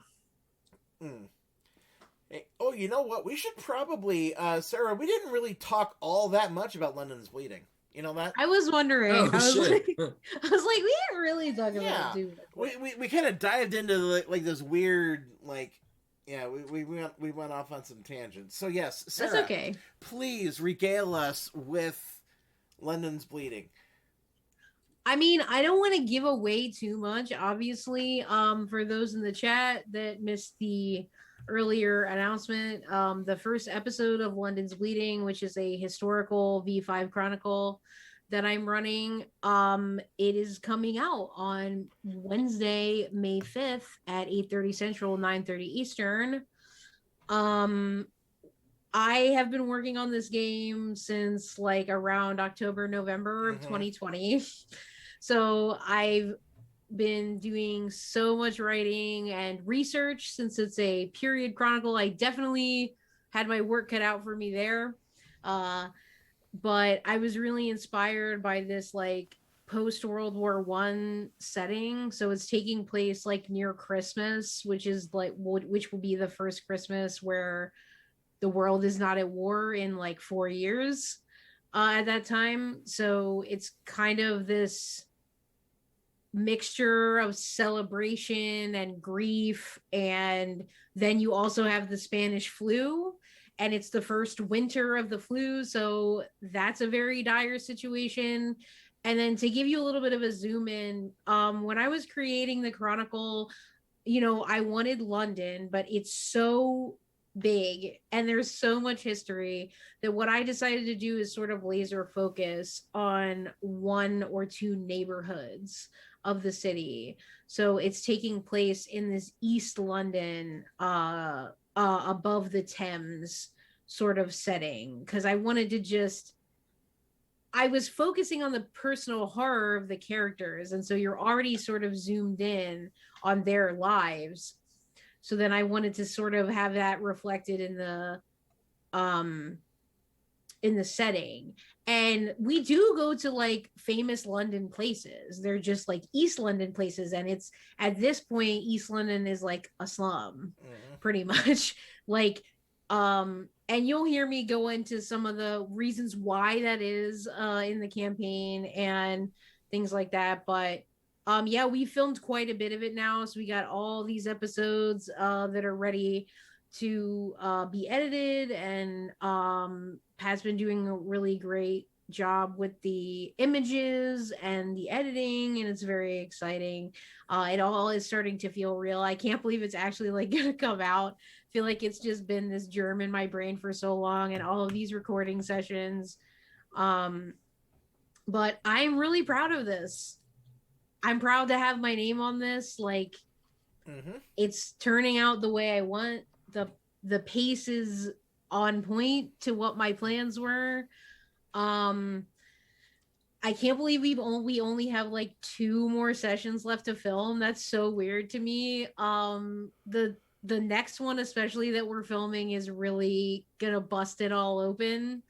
Hey, oh, you know what? We should probably, Sarah, we didn't really talk all that much about London's Bleeding. You know that? I was wondering. Oh, I was shit. like, we didn't really talk about Yeah. it too much. We kind of dived into like this weird, like, yeah, we went off on some tangents. So yes, Sarah, That's okay. please regale us with London's Bleeding. I mean, I don't want to give away too much, obviously. For those in the chat that missed the earlier announcement, the first episode of London's Bleeding, which is a historical V5 chronicle that I'm running, it is coming out on Wednesday, May 5th at 8:30 Central, 9:30 Eastern. I have been working on this game since like around October, November of 2020. So I've been doing so much writing and research since it's a period chronicle. I definitely had my work cut out for me there. Uh, but I was really inspired by this like post World War One setting. So it's taking place like near Christmas, which is like which will be the first Christmas where the world is not at war in like 4 years at that time. So it's kind of this mixture of celebration and grief, and then you also have the Spanish flu, and it's the first winter of the flu, so that's a very dire situation. And then to give you a little bit of a zoom in, when I was creating the chronicle, I wanted London, but it's so big and there's so much history that what I decided to do is sort of laser focus on one or two neighborhoods of the city. So it's taking place in this East London, above the Thames sort of setting, because I was focusing on the personal horror of the characters. And so you're already sort of zoomed in on their lives. So then I wanted to sort of have that reflected um in the setting. And we do go to like famous London places. They're just like East London places. And it's at this point, East London is like a slum, pretty much. Like, and you'll hear me go into some of the reasons why that is in the campaign and things like that. But yeah, we filmed quite a bit of it now. So we got all these episodes that are ready to be edited, and Pat's been doing a really great job with the images and the editing, and it's very exciting. It all is starting to feel real. I can't believe it's actually like gonna come out. I feel like it's just been this germ in my brain for so long, and all of these recording sessions. Um, but I'm really proud of this. I'm proud to have my name on this. Like, it's turning out the way I want. The pace is on point to what my plans were. Um, I can't believe we only have like 2 more sessions left to film. That's so weird to me. The next one, especially that we're filming, is really gonna bust it all open.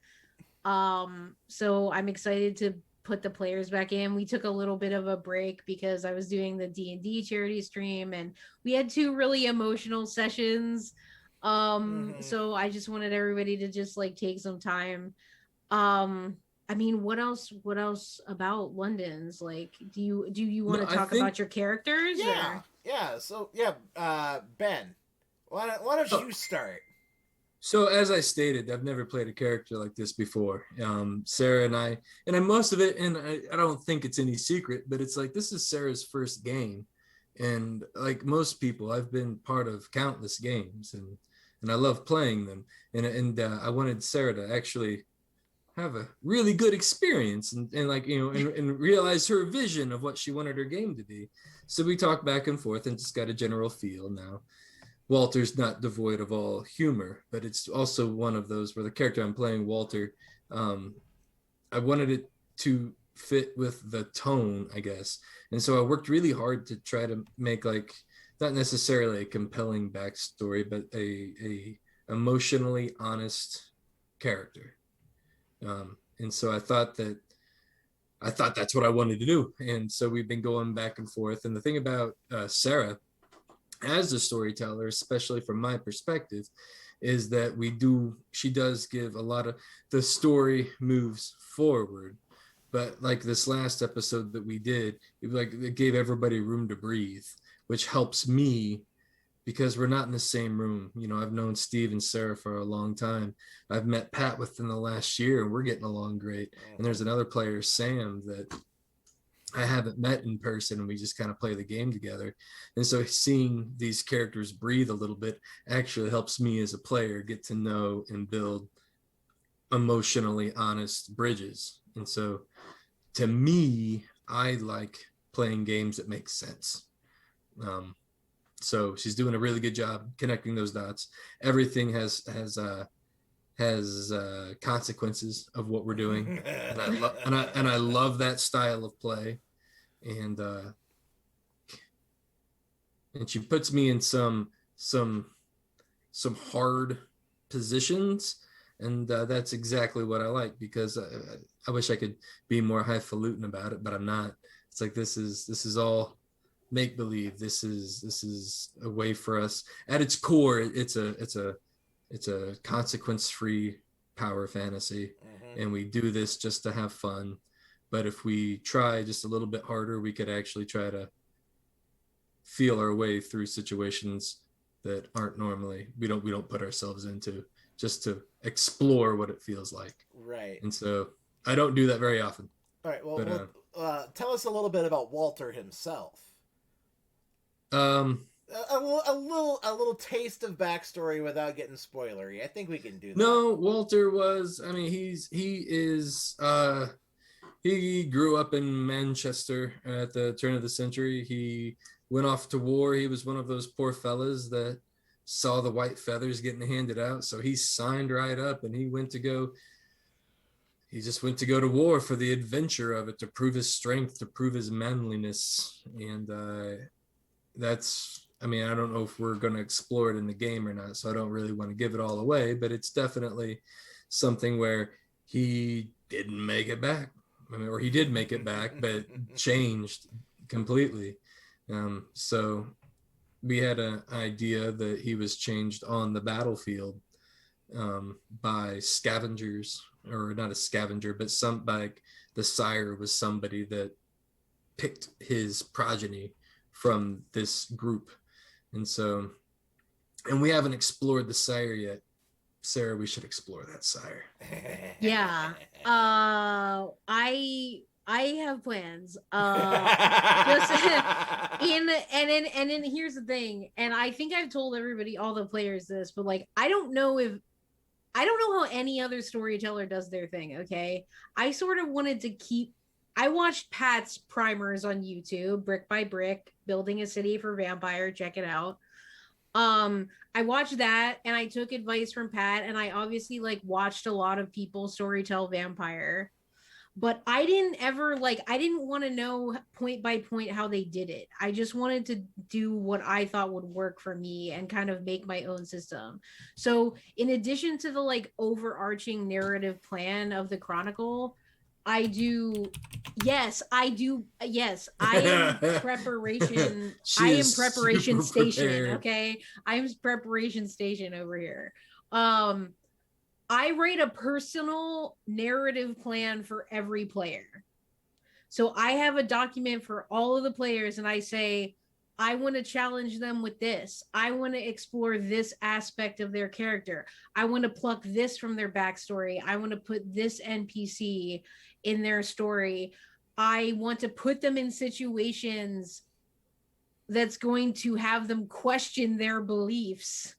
So I'm excited to put the players back in. We took a little bit of a break because I was doing the D&D charity stream, and we had 2 really emotional sessions. So I just wanted everybody to just like take some time. I mean, what else about London's? Like, do you want No, to I talk think about your characters? Yeah, Or yeah. So yeah, Ben, why don't oh, you start? so. As I stated, I've never played a character like this before. Sarah and I most of it, and I don't think it's any secret, but it's like this is Sarah's first game, and like most people, I've been part of countless games, and I love playing them, and I wanted Sarah to actually have a really good experience and like and realize her vision of what she wanted her game to be. So we talked back and forth and just got a general feel. Now Walter's not devoid of all humor, but it's also one of those where the character I'm playing, Walter, um, I wanted it to fit with the tone, I guess. And so I worked really hard to try to make like not necessarily a compelling backstory, but a emotionally honest character. And so I thought that's what I wanted to do. And so we've been going back and forth. And the thing about Sarah as a storyteller, especially from my perspective, is that she does give a lot of the story moves forward. But like this last episode that we did, it gave everybody room to breathe, which helps me because we're not in the same room. I've known Steve and Sarah for a long time. I've met Pat within the last year, and we're getting along great. And there's another player, Sam, that I haven't met in person, and we just kind of play the game together. And so seeing these characters breathe a little bit actually helps me as a player get to know and build emotionally honest bridges. And so to me, I like playing games that make sense. So she's doing a really good job connecting those dots. Everything has consequences of what we're doing, and I love that style of play. And and she puts me in some hard positions, and that's exactly what I like, because I wish I could be more highfalutin about it, but I'm not. It's like this is all make believe. This is a way for us. At its core, it's a consequence free power fantasy, and we do this just to have fun. But if we try just a little bit harder, we could actually try to feel our way through situations that aren't normally we don't put ourselves into, just to explore what it feels like. Right. And so I don't do that very often. All right. But Tell us a little bit about Walter himself. um A little taste of backstory without getting spoilery. I think we can do that. no, Walter was, I mean, he grew up in Manchester at the turn of the century. He went off to war. He was one of those poor fellas that saw the white feathers getting handed out. So he signed right up, and he just went to go to war for the adventure of it, to prove his strength, to prove his manliness. And I mean, I don't know if we're going to explore it in the game or not, so I don't really want to give it all away, but it's definitely something where he didn't make it back. I mean, or he did make it back, but changed completely. So we had an idea that he was changed on the battlefield by scavengers, or not a scavenger, but the sire was somebody that picked his progeny from this group. And so, and we haven't explored the sire yet. Sarah, we should explore that sire. Yeah. I have plans. And then here's the thing, and I think I've told everybody, all the players, this, but like I don't know how any other storyteller does their thing, okay? I sort of wanted to I watched Pat's primers on YouTube, brick by brick, building a city for vampire, check it out. I watched that, and I took advice from Pat, and I obviously like watched a lot of people storytell vampire, but I didn't want to know point by point how they did it. I just wanted to do what I thought would work for me and kind of make my own system. So in addition to the like overarching narrative plan of the Chronicle, I do yes, I am preparation. I am preparation station. Prepared. Okay. I'm preparation station over here. I write a personal narrative plan for every player. So I have a document for all of the players, and I say, I want to challenge them with this. I want to explore this aspect of their character. I want to pluck this from their backstory. I want to put this NPC in their story. I want to put them in situations that's going to have them question their beliefs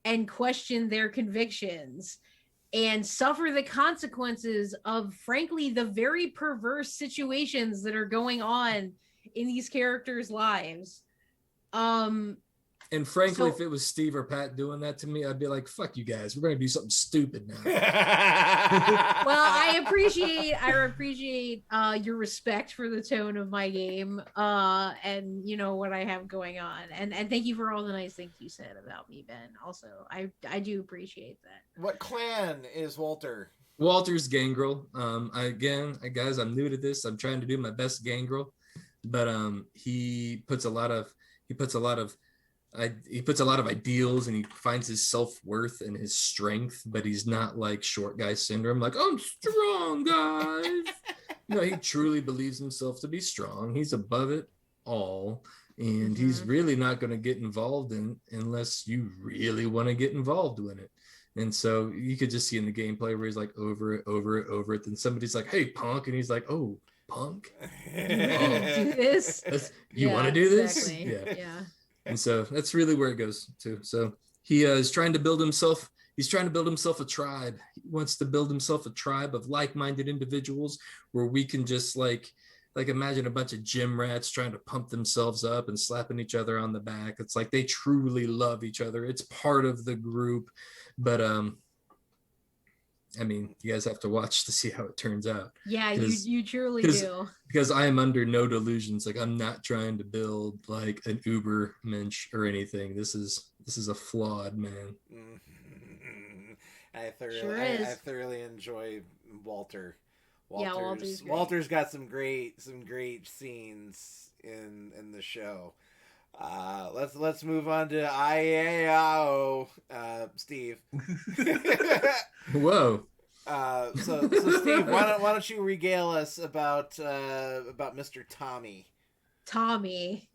and question their convictions and suffer the consequences of, frankly, the very perverse situations that are going on in these characters' lives. And frankly, if it was Steve or Pat doing that to me, I'd be like, fuck you guys, we're going to do something stupid now. Well, I appreciate your respect for the tone of my game, and you know what I have going on, and thank you for all the nice things you said about me, Ben. Also, I do appreciate that. What clan is Walter? Walter's Gangrel. Guys, I'm new to this. I'm trying to do my best Gangrel, but he puts a lot of ideals, and he finds his self-worth and his strength, but he's not like short guy syndrome, like, I'm strong, guys. No, he truly believes himself to be strong. He's above it all, and he's really not going to get involved in unless you really want to get involved in it. And so you could just see in the gameplay where he's like over it. Then somebody's like, hey, punk. And he's like, oh, punk? Do this? You want to do this? Exactly. Yeah. And so that's really where it goes to. So he is trying to build himself. He's trying to build himself a tribe. He wants to build himself a tribe of like-minded individuals where we can just like imagine a bunch of gym rats trying to pump themselves up and slapping each other on the back. It's like they truly love each other. It's part of the group. But I mean, you guys have to watch to see how it turns out. Yeah, Because you truly 'cause- do. because I am under no delusions. Like, I'm not trying to build like an Uber mensch or anything. This is a flawed man. Sure is. I thoroughly enjoy Walter. Yeah, Walter's great. Walter's got some great scenes in the show. Let's move on to IAO, Steve. Whoa. So Steve, why don't you regale us about Mr. Tommy? Tommy.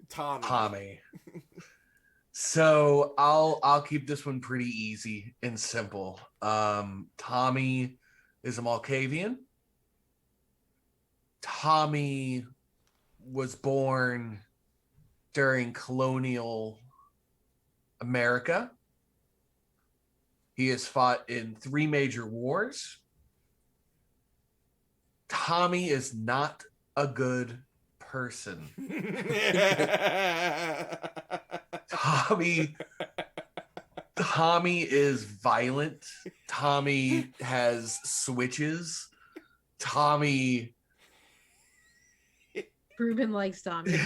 So I'll keep this one pretty easy and simple. Tommy is a Malkavian. Tommy was born during colonial America. He has fought in 3 major wars. Tommy is not a good person. Tommy is violent. Tommy has switches. Tommy. Ruben likes Tommy.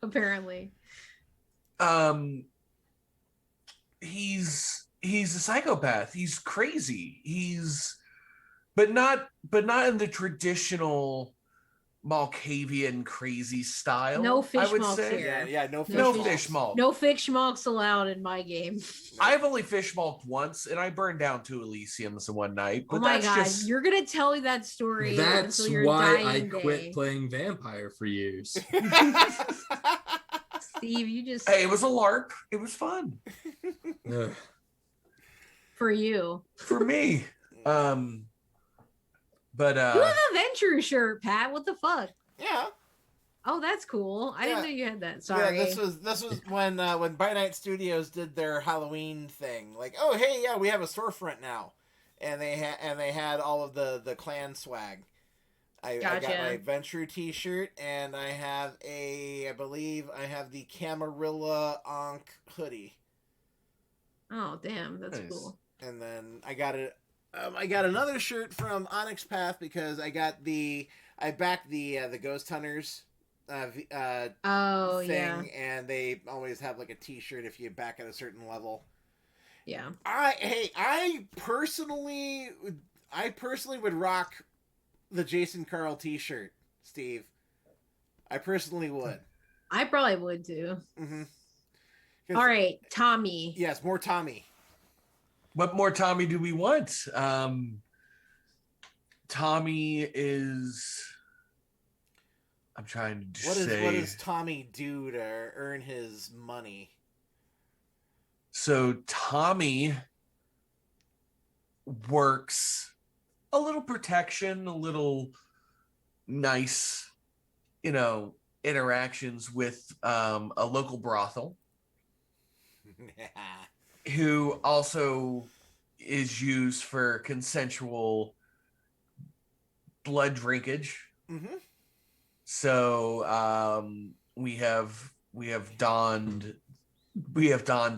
Apparently. He's a psychopath. He's crazy. But not in the traditional Malkavian crazy style. No fish I would malks say. here. Yeah, no fish No malks. fish malk. No fish malks allowed in my game. I've only fish malked once, and I burned down 2 Elysiums in one night. But Oh my that's god, just you're gonna tell me that story. That's until your why I dying quit day. playing vampire for years. Steve, you just hey, it was a LARP. It was fun Ugh. for you. for me. But You have a Venture shirt, Pat. What the fuck? Yeah. Oh, that's cool. I didn't Yeah. know you had that. Sorry. Yeah, this was when By Night Studios did their Halloween thing. Like, oh hey, yeah, we have a storefront now, and they had all of the clan swag. I got Gotcha. my Venture T-shirt, and I believe I have the Camarilla Ankh hoodie, Oh, damn, that's Nice. cool. and then I got it. I got another shirt from Onyx Path because I backed the Ghost Hunters Oh, thing, yeah. and they always have like a T-shirt if you back at a certain level. Yeah. I personally would rock the Jason Carl T-shirt, Steve. I personally would. I probably would too. Mm-hmm. All right, Tommy. Yes, more Tommy. what more Tommy do we want? Tommy is. I'm trying to What say. does Tommy do to earn his money? So Tommy works a little protection, a little nice, interactions with a local brothel who also is used for consensual blood drinkage. Mm-hmm. So we have donned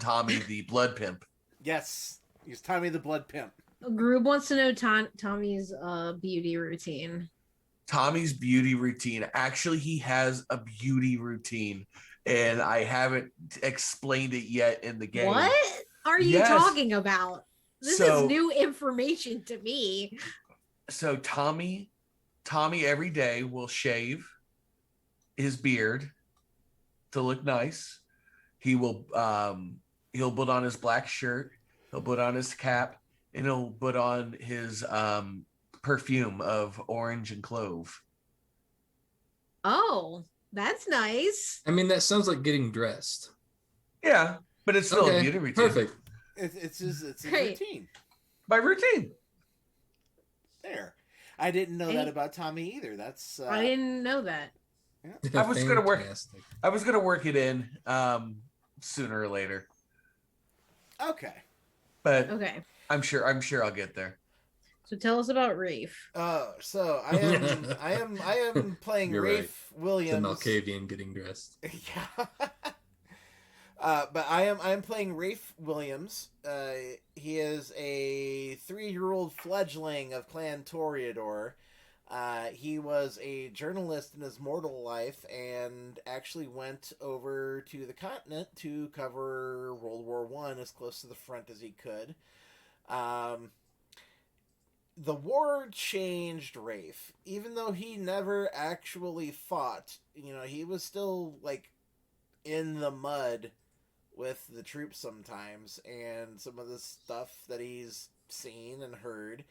Tommy the blood pimp. Yes, he's Tommy the Blood Pimp. Groob wants to know Tommy's beauty routine. Tommy's beauty routine. Actually, he has a beauty routine, and I haven't explained it yet in the game. What are you Yes. talking about? This So- is new information to me. So Tommy every day will shave his beard to look nice. He'll put on his black shirt, he'll put on his cap, and he'll put on his perfume of orange and clove. Oh, that's nice. I mean, that sounds like getting dressed. Yeah, but it's still a Okay, beauty routine. perfect. It's his Great. routine. My routine. There. I didn't know that Hey. about Tommy either. That's I didn't know that. I was gonna work- Fantastic. I was gonna work it in sooner or later, okay. but Okay. I'm sure I'll get there. So tell us about Rafe. So I am playing You're Rafe The Williams. Malkavian getting dressed. Yeah. But I am playing Rafe Williams. He is a 3-year-old fledgling of Clan Toreador. He was a journalist in his mortal life and actually went over to the continent to cover World War One as close to the front as he could. Um, the war changed Rafe, even though he never actually fought. He was still like in the mud with the troops sometimes, and some of the stuff that he's seen and heard,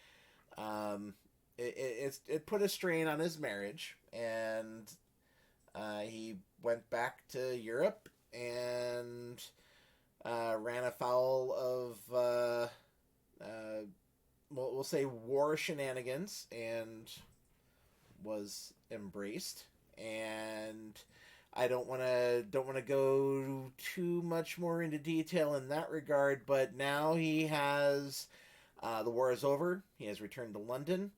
um, it put a strain on his marriage, and he went back to Europe and ran afoul of we'll say war shenanigans, and was embraced. And I don't want to go too much more into detail in that regard, but now he has the war is over. He has returned to London,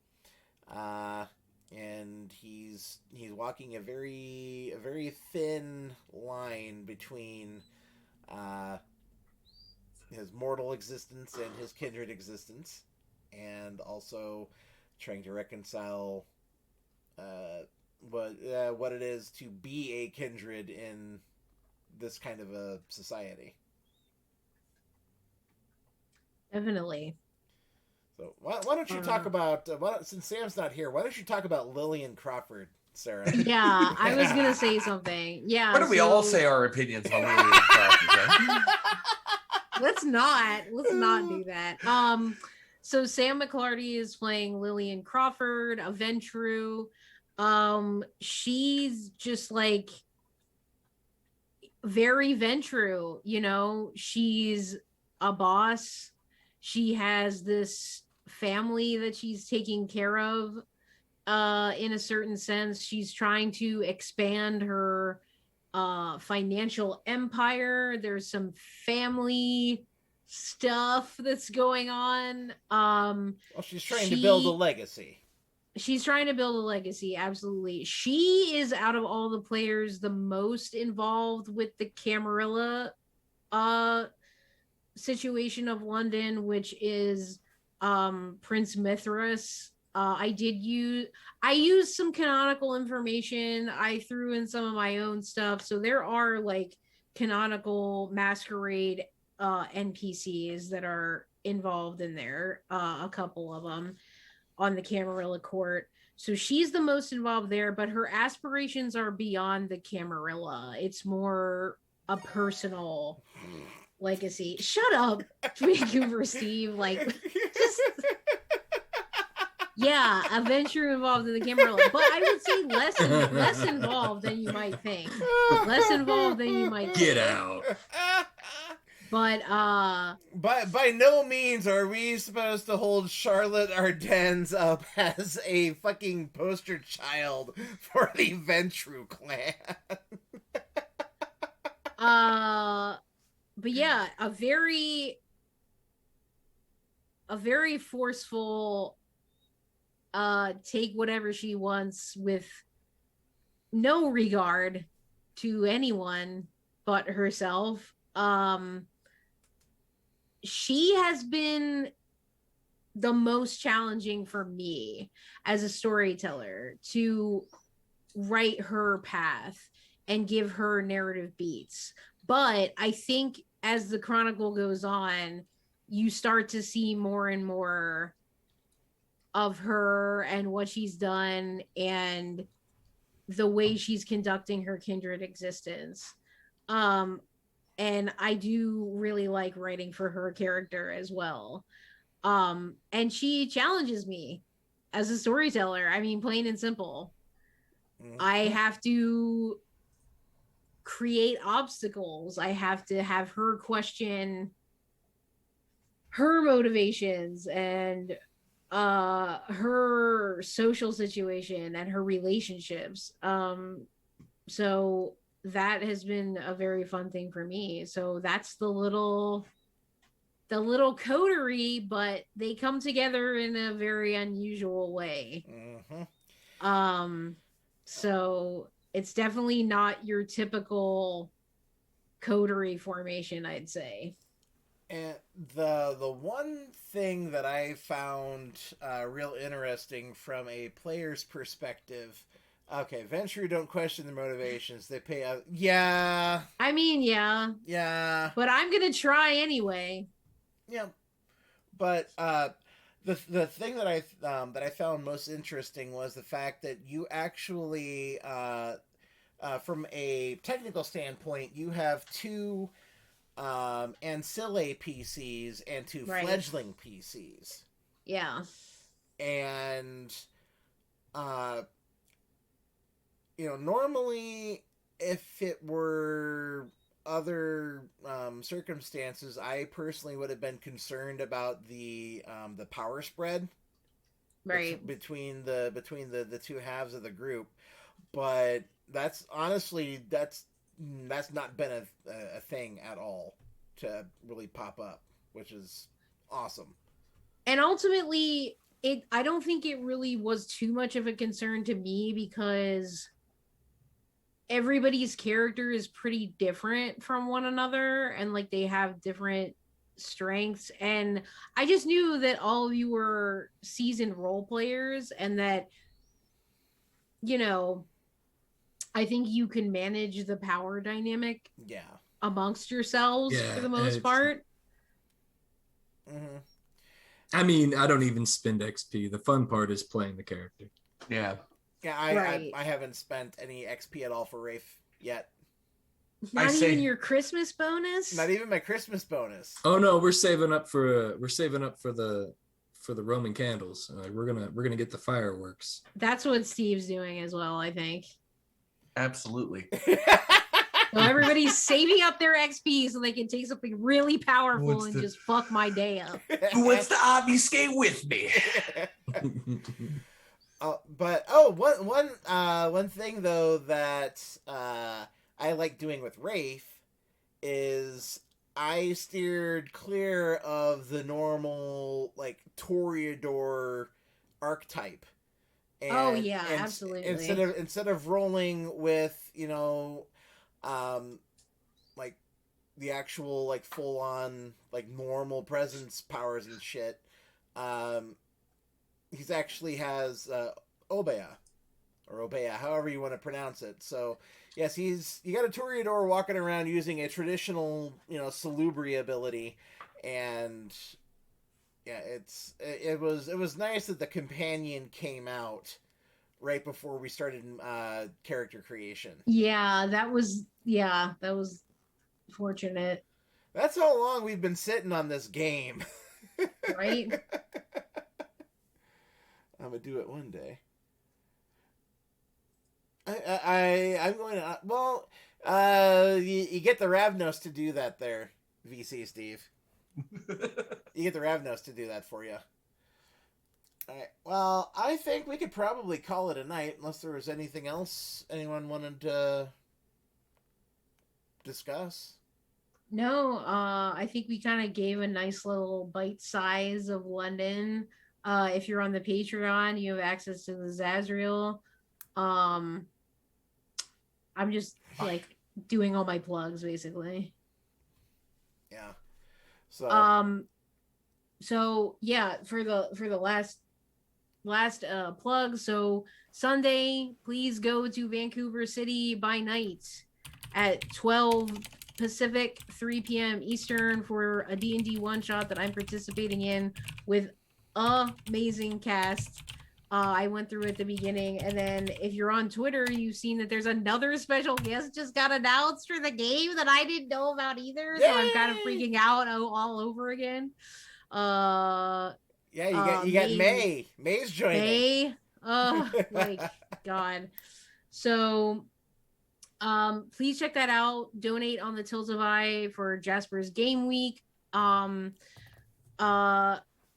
and he's walking a very thin line between his mortal existence and his kindred existence, and also trying to reconcile what it is to be a kindred in this kind of a society. Definitely. So why don't you talk about since Sam's not here? Why don't you talk about Lillian Crawford, Sarah? Yeah, I was gonna say something. Yeah. Why don't we all say our opinions on Lillian Crawford? Let's not do that. So Sam McClarty is playing Lillian Crawford, a Ventru. She's just like very Ventru, she's a boss. She has this family that she's taking care of. In a certain sense, she's trying to expand her financial empire. There's some family stuff that's going on. Well, she's trying to build a legacy. She's trying to build a legacy, absolutely. She is, out of all the players, the most involved with the Camarilla situation of London, which is Prince Mithras. I used some canonical information. I threw in some of my own stuff. So there are like canonical masquerade NPCs that are involved in there, a couple of them on the Camarilla court. So she's the most involved there, but her aspirations are beyond the Camarilla. It's more a personal legacy. Shut up, Vancouver Steve. Like, just yeah, a venture involved in the Camarilla, but I would say less involved than you might think. Less involved than you might Get think. out. But by no means are we supposed to hold Charlotte Ardennes up as a fucking poster child for the Ventru clan. But yeah, a very forceful take whatever she wants with no regard to anyone but herself. She has been the most challenging for me as a storyteller to write her path and give her narrative beats. But I think as the chronicle goes on, you start to see more and more of her and what she's done and the way she's conducting her kindred existence. And I do really like writing for her character as well. And she challenges me as a storyteller. I mean, plain and simple. I have to create obstacles. I have to have her question her motivations and her social situation and her relationships. So that has been a very fun thing for me. So that's the little coterie, but they come together in a very unusual way. So it's definitely not your typical coterie formation, I'd say. And the one thing that I found real interesting from a player's perspective, okay, Venture don't question their motivations. They pay out. Yeah, I mean, yeah, yeah, but I'm gonna try anyway. yeah. But the thing that I found most interesting was the fact that you actually, from a technical standpoint, you have two Ancilla PCs and two Right. fledgling PCs. Yeah. And uh, normally if it were other circumstances, I personally would have been concerned about the power spread Right. between the two halves of the group. But that's honestly that's not been a thing at all to really pop up, which is awesome. And ultimately, I don't think it really was too much of a concern to me because everybody's character is pretty different from one another and like they have different strengths, and I just knew that all of you were seasoned role players and that, you know, I think you can manage the power dynamic Yeah. amongst yourselves for the most part. Mm-hmm. I mean, I don't even spend XP. The fun part is playing the character. Yeah. Yeah, I haven't spent any XP at all for Rafe yet. Not even your Christmas bonus? Not even my Christmas bonus. Oh no, we're saving up for the Roman candles. We're gonna get the fireworks. That's what Steve's doing as well, I think. Absolutely. So everybody's saving up their XP so they can take something really powerful and just fuck my day up. Who wants to obfuscate with me? But one thing though that I like doing with Rafe is I steered clear of the normal like Toreador archetype. And, absolutely. Instead of rolling with like the actual like full on like normal presence powers and shit, he's actually has Obea or Obea, however you want to pronounce it. So yes, you got a Toreador walking around using a traditional Salubri ability, and yeah, it was nice that the companion came out right before we started character creation. Yeah, that was fortunate. That's how long we've been sitting on this game. Right? I'm gonna do it one day. I'm going to you get the Ravnos to do that there, VC Steve. You get the Ravnos to do that for you. All right. Well, I think we could probably call it a night, unless there was anything else anyone wanted to discuss. No, I think we kind of gave a nice little bite size of London. If you're on the Patreon, you have access to the Zazriel. I'm just like doing all my plugs basically. Yeah. So yeah, for the last plug. So Sunday, please go to Vancouver City by night at 12 Pacific, 3 p.m. Eastern for a D&D one shot that I'm participating in with amazing cast. I went through at the beginning, and then if you're on Twitter, you've seen that there's another special guest just got announced for the game that I didn't know about either. Yay! So I'm kind of freaking out all over again. Yeah, you got May. May's joining. May. Like God. So please check that out. Donate on the Tilt of Eye for Jasper's Game Week. I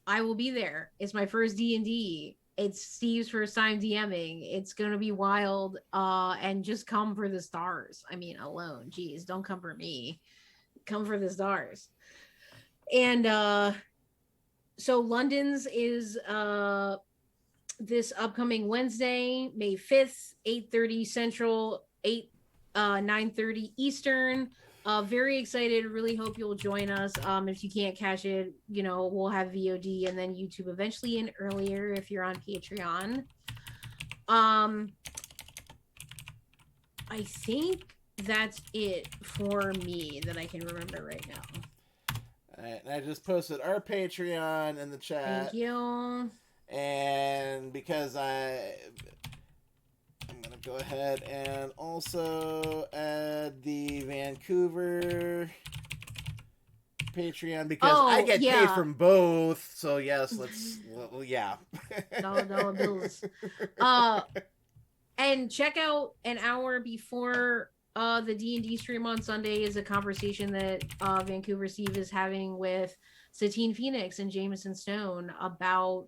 will be there. It's my first D&D. It's Steve's first time DMing. It's gonna be wild. And just come for the stars. I mean, alone. Geez, don't come for me. Come for the stars. And so London's is this upcoming Wednesday, May 5th, 8:30 Central, 9:30 Eastern. Very excited. Really hope you'll join us. If you can't catch it, we'll have VOD and then YouTube eventually and earlier if you're on Patreon. I think that's it for me that I can remember right now. All right, and I just posted our Patreon in the chat. Thank you. And because I'm gonna go ahead and also add the Vancouver Patreon because I get paid from both. So yes, yeah. Dollar bills. And check out an hour before the D&D stream on Sunday is a conversation that Vancouver Steve is having with Satine Phoenix and Jameson Stone about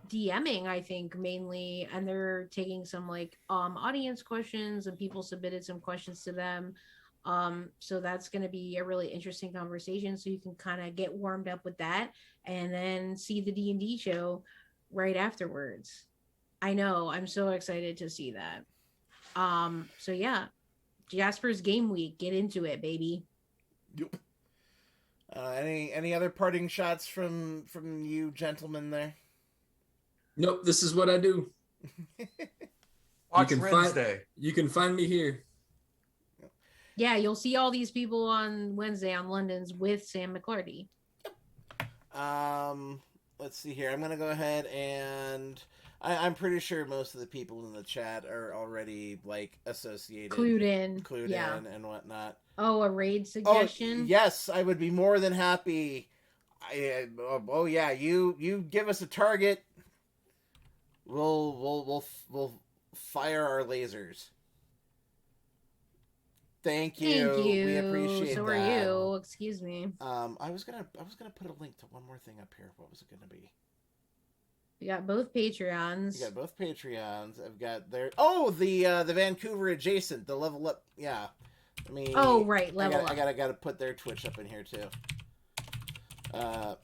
DMing, I think, mainly, and they're taking some audience questions, and people submitted some questions to them. So that's going to be a really interesting conversation, so you can kind of get warmed up with that and then see the D&D show right afterwards. I know, I'm so excited to see that. So yeah, Jasper's Game Week, get into it, baby. Yep. Any other parting shots from you gentlemen there? Nope, this is what I do. Watch Wednesday. You can find me here. Yeah, you'll see all these people on Wednesday on London's with Sam McClarty. Let's see here. I'm gonna go ahead and I'm pretty sure most of the people in the chat are already associated, clued in, and whatnot. Oh, a raid suggestion? Oh, yes, I would be more than happy. Oh yeah, you give us a target. We'll fire our lasers. Thank you. We appreciate that. So are you. Excuse me. I was gonna put a link to one more thing up here. What was it gonna be? We got both Patreons. I've got the Vancouver adjacent, the level up. Yeah. Level up. I gotta put their Twitch up in here too.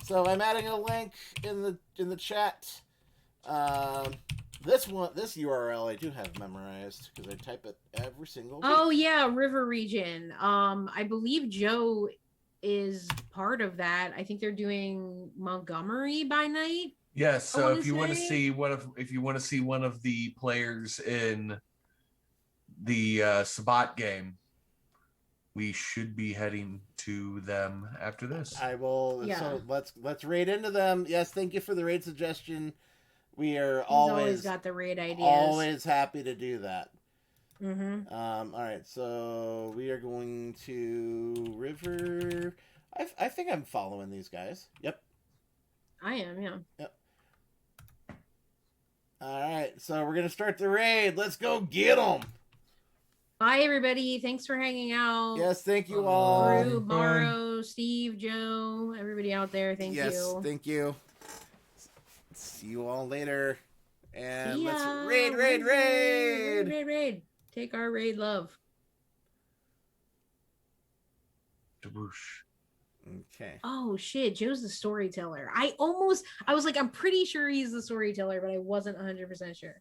So I'm adding a link in the chat. This URL I do have memorized because I type it every single week. Oh yeah, River Region. I believe Joe is part of that. I think they're doing Montgomery by night. Yes. So if you want to see one of the players in the Sabat game, we should be heading to them after this. I will. Yeah. So let's raid into them. Yes, thank you for the raid suggestion. We are always got the raid ideas. Always happy to do that. Mm-hmm. All right, so we are going to River. I think I'm following these guys. Yep. I am. Yeah. Yep. All right, so we're gonna start the raid. Let's go get them. Bye, everybody. Thanks for hanging out. Yes, thank you all. Drew, Morrow, Steve, Joe, everybody out there. Thank you. Yes, thank you. See you all later. And let's raid. Take our raid love. Deboosh. Okay. Oh shit, Joe's the storyteller. I was like, I'm pretty sure he's the storyteller, but I wasn't 100% sure.